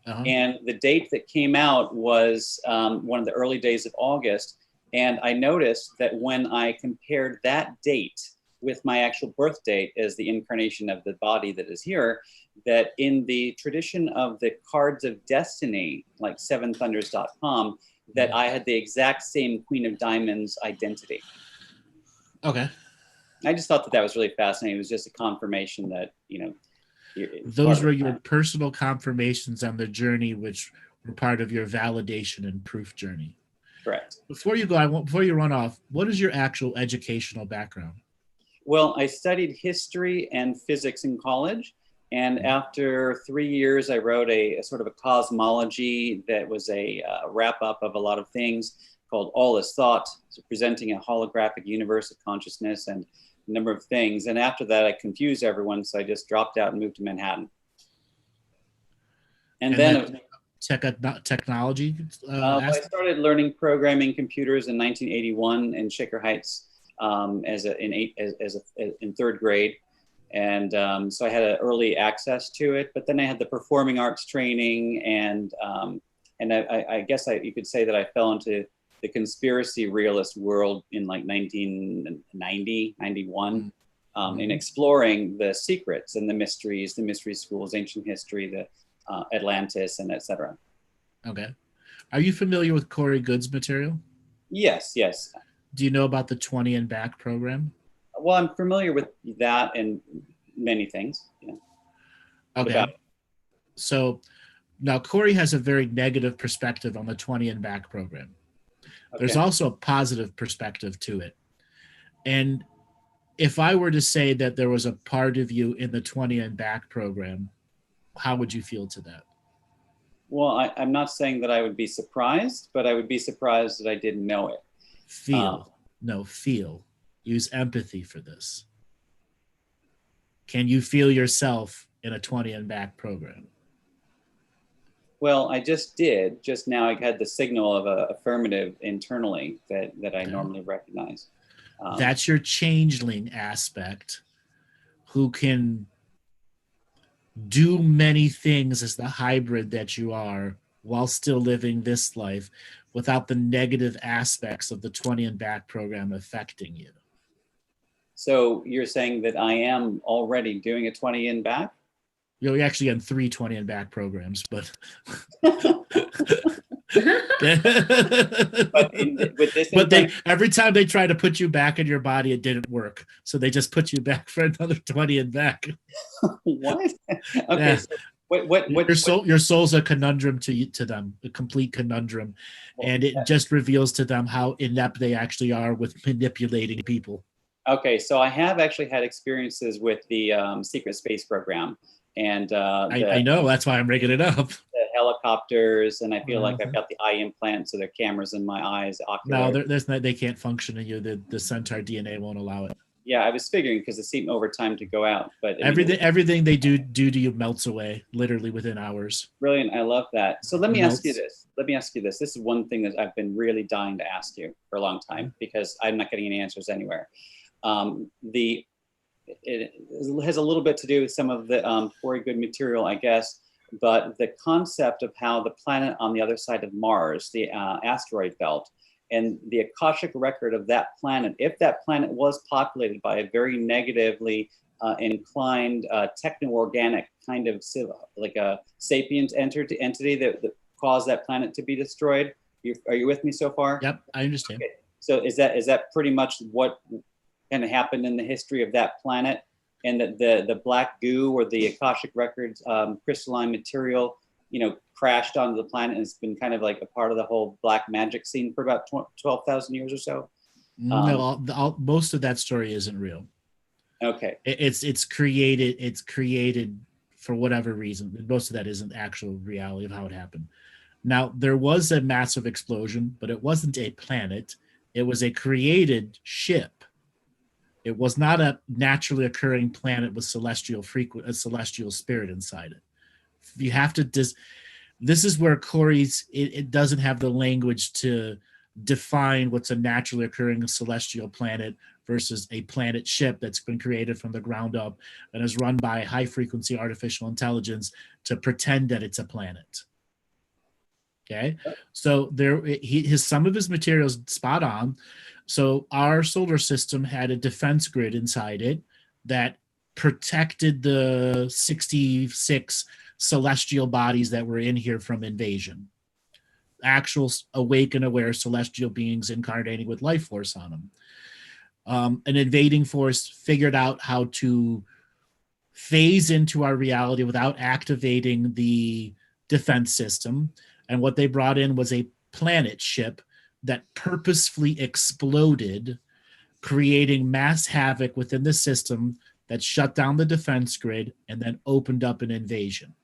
And the date that came out was one of the early days of August. And I noticed that when I compared that date with my actual birth date as the incarnation of the body that is here, that in the tradition of the cards of destiny, like seventhunders.com, that I had the exact same Queen of Diamonds identity. Okay. I just thought that was really fascinating. It was just a confirmation that, those were your personal confirmations on the journey, which were part of your validation and proof journey. Correct. Before you run off, what is your actual educational background? Well, I studied history and physics in college. And after 3 years, I wrote a sort of a cosmology that was a wrap up of a lot of things called All is Thought, so presenting a holographic universe of consciousness and number of things. And after that, I confused everyone. So I just dropped out and moved to Manhattan. And then technology. I started learning programming computers in 1981 in Shaker Heights in third grade. And so I had an early access to it, but then I had the performing arts training, and I guess you could say that I fell into the conspiracy realist world in like 1990, 91, in exploring the secrets and the mystery schools, ancient history, the Atlantis, and etc. Okay. Are you familiar with Corey Goode's material? Yes. Do you know about the 20 and Back program? Well, I'm familiar with that and many things. Yeah. Okay. So now Corey has a very negative perspective on the 20 and Back program. Okay. There's also a positive perspective to it. And if I were to say that there was a part of you in the 20 and Back program, how would you feel to that? Well, I'm not saying that I would be surprised, but I would be surprised that I didn't know it. Feel. Use empathy for this. Can you feel yourself in a 20 and Back program? Well, I just did. Just now I had the signal of an affirmative internally that I normally recognize. That's your changeling aspect, who can do many things as the hybrid that you are while still living this life without the negative aspects of the 20 and Back program affecting you. So you're saying that I am already doing a 20 and Back? You're actually on 3 20 and Back programs, but every time they try to put you back in your body, it didn't work. So they just put you back for another 20 and Back. What? Okay. Yeah. So your soul's a conundrum to them, a complete conundrum. And it just reveals to them how inept they actually are with manipulating people. Okay, so I have actually had experiences with the secret space program, and I know, that's why I'm rigging it up. The helicopters, and I feel like I've got the eye implants, so there are cameras in my eyes. No, they can't function in you. The centaur DNA won't allow it. Yeah, I was figuring because it seemed over time to go out, but everything they do to you melts away literally within hours. Brilliant, I love that. So let me ask you this. This is one thing that I've been really dying to ask you for a long time because I'm not getting any answers anywhere. It has a little bit to do with some of the Corey Goode material, I guess, but the concept of how the planet on the other side of Mars, the asteroid belt, and the Akashic record of that planet, if that planet was populated by a very negatively inclined techno-organic kind of like a sapiens entity that caused that planet to be destroyed. Are you with me so far? Yep, I understand. Okay. So is that pretty much what kind of happened in the history of that planet, and that the black goo or the Akashic records crystalline material, crashed onto the planet, and it's been kind of like a part of the whole black magic scene for about 12,000 years or so? No, most of that story isn't real. Okay. It's created for whatever reason. Most of that isn't actual reality of how it happened. Now, there was a massive explosion, but it wasn't a planet. It was a created ship. It was not a naturally occurring planet with a celestial spirit inside it. You have to this is where Corey's it doesn't have the language to define what's a naturally occurring celestial planet versus a planet ship that's been created from the ground up and is run by high frequency artificial intelligence to pretend that it's a planet. Okay, so some of his materials spot on. So our solar system had a defense grid inside it that protected the 66 celestial bodies that were in here from invasion. Actual awake and aware celestial beings incarnating with life force on them. An invading force figured out how to phase into our reality without activating the defense system. And what they brought in was a planet ship that purposefully exploded, creating mass havoc within the system that shut down the defense grid and then opened up an invasion.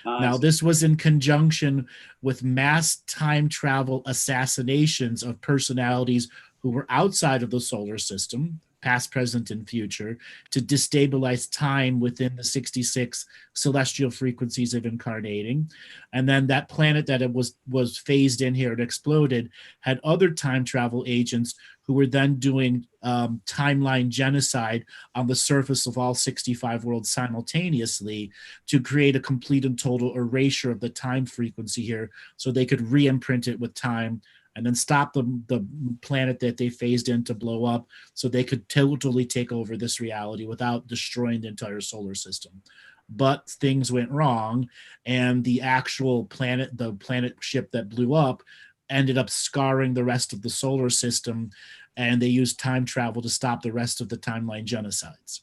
Now, this was in conjunction with mass time travel assassinations of personalities who were outside of the solar system, past, present, and future, to destabilize time within the 66 celestial frequencies of incarnating. And then that planet that it was phased in here, it exploded, had other time travel agents who were then doing timeline genocide on the surface of all 65 worlds simultaneously to create a complete and total erasure of the time frequency here so they could re-imprint it with time and then stop the planet that they phased in to blow up so they could totally take over this reality without destroying the entire solar system. But things went wrong, and the actual planet, the planet ship that blew up, ended up scarring the rest of the solar system, and they used time travel to stop the rest of the timeline genocides.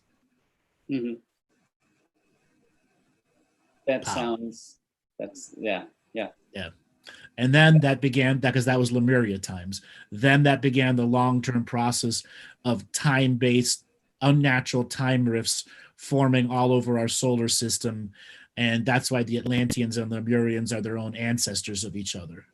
Mm-hmm. That sounds, yeah. And then that began, because that was Lemuria times. Then that began the long-term process of time-based, unnatural time rifts forming all over our solar system. And that's why the Atlanteans and Lemurians are their own ancestors of each other.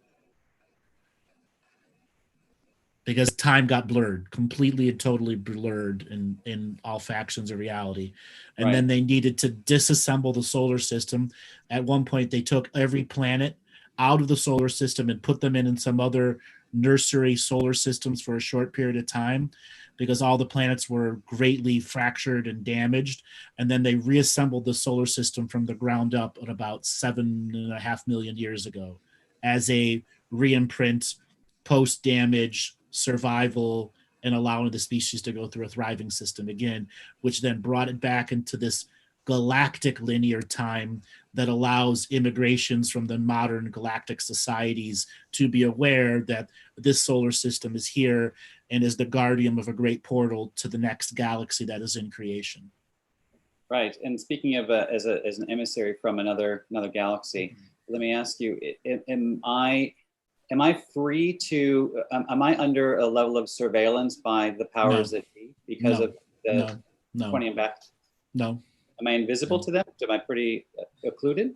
Because time got blurred, completely and totally blurred in all factions of reality. And then they needed to disassemble the solar system. At one point, they took every planet out of the solar system and put them in some other nursery solar systems for a short period of time because all the planets were greatly fractured and damaged. And then they reassembled the solar system from the ground up at about 7.5 million years ago as a reimprint, post-damage, survival, and allowing the species to go through a thriving system again, which then brought it back into this galactic linear time that allows immigrations from the modern galactic societies to be aware that this solar system is here and is the guardian of a great portal to the next galaxy that is in creation. Right. And speaking of as an emissary from another galaxy, let me ask you: am I free to? Am I under a level of surveillance by the powers that be because of the 20 and back? No. Am I invisible to them? Am I pretty occluded?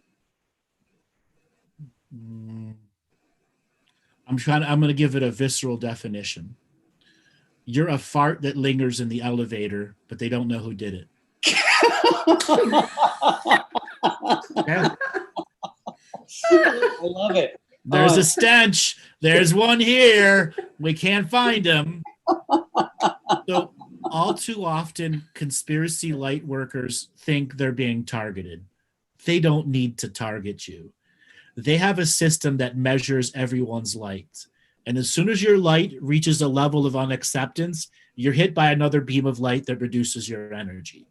I'm going to give it a visceral definition. You're a fart that lingers in the elevator, but they don't know who did it. Okay? I love it. There's a stench. There's one here. We can't find him. So all too often, conspiracy light workers think they're being targeted. They don't need to target you. They have a system that measures everyone's light. And as soon as your light reaches a level of unacceptance, you're hit by another beam of light that reduces your energy.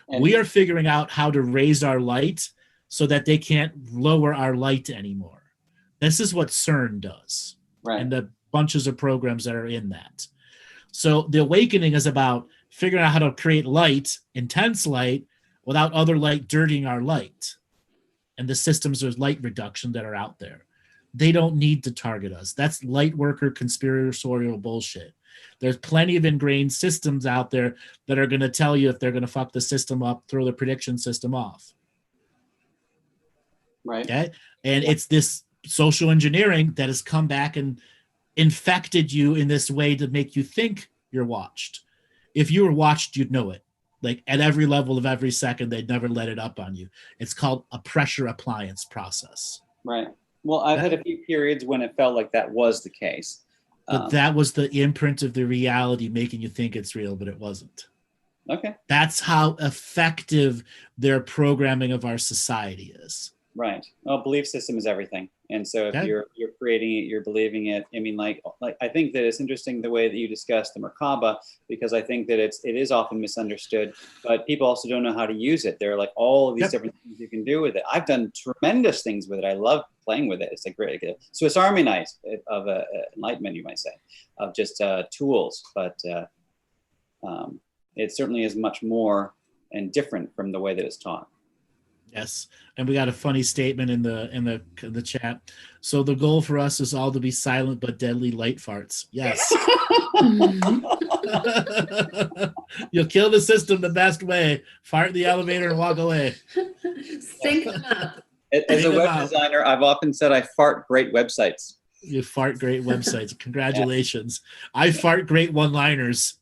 And we are figuring out how to raise our light so that they can't lower our light anymore. This is what CERN does. Right. And the bunches of programs that are in that. So the awakening is about figuring out how to create light, intense light, without other light dirtying our light. And the systems of light reduction that are out there. They don't need to target us. That's light worker conspiratorial bullshit. There's plenty of ingrained systems out there that are going to tell you if they're going to fuck the system up, throw the prediction system off. Right. Okay. And it's this social engineering that has come back and infected you in this way to make you think you're watched. If you were watched, you'd know it. Like at every level of every second, they'd never let it up on you. It's called a pressure appliance process. Right. Well, I've had a few periods when it felt like that was the case. But that was the imprint of the reality making you think it's real, but it wasn't. Okay. That's how effective their programming of our society is. Right. Well, belief system is everything. And so if you're creating it, you're believing it. I mean, like I think that it's interesting the way that you discuss the Merkaba, because I think that it is often misunderstood, but people also don't know how to use it. There are like all of these different things you can do with it. I've done tremendous things with it. I love playing with it. It's a great Swiss Army knife of enlightenment, you might say, of just tools. But it certainly is much more and different from the way that it's taught. Yes, and we got a funny statement in the chat. So the goal for us is all to be silent but deadly light farts. Yes. You'll kill the system the best way. Fart in the elevator and walk away. Sync them up. As a web designer, I've often said I fart great websites. You fart great websites. Congratulations. I fart great one-liners.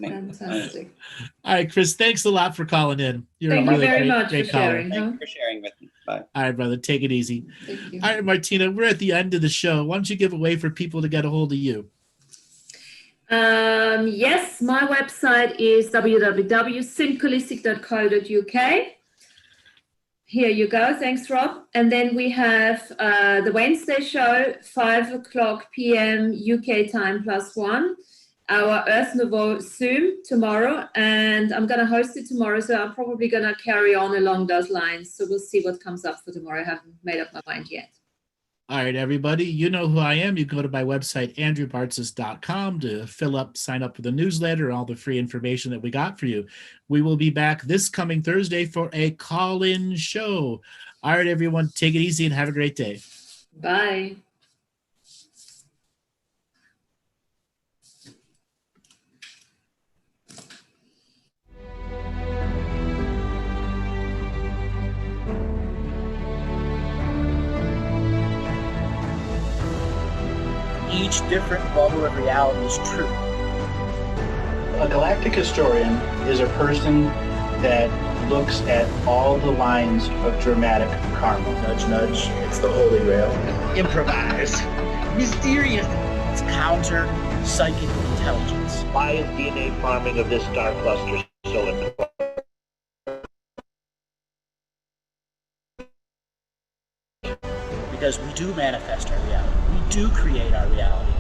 Fantastic. All right, Chris, thanks a lot for calling in. You're Thank a you really very great, much great for caller. sharing. Thank you for sharing with me. Bye. All right, brother, take it easy. Thank you. All right, Martina, we're at the end of the show. Why don't you give a way for people to get a hold of you? Yes, my website is www.synchronicities.co.uk. Here you go. Thanks, Rob. And then we have the Wednesday show, 5:00 p.m. UK time +1. Our Earth Nouveau Zoom tomorrow, and I'm going to host it tomorrow, so I'm probably going to carry on along those lines. So we'll see what comes up for tomorrow. I haven't made up my mind yet. All right, everybody, you know who I am. You can go to my website, andrewbartzis.com, to sign up for the newsletter, all the free information that we got for you. We will be back this coming Thursday for a call-in show. All right, everyone, take it easy and have a great day. Bye. Each different bubble of reality is true. A galactic historian is a person that looks at all the lines of dramatic karma. Nudge, nudge, it's the Holy Grail. Improvise. Mysterious. It's counter psychic intelligence. Why is DNA farming of this star cluster so important? Because we do manifest our reality. We do create our reality.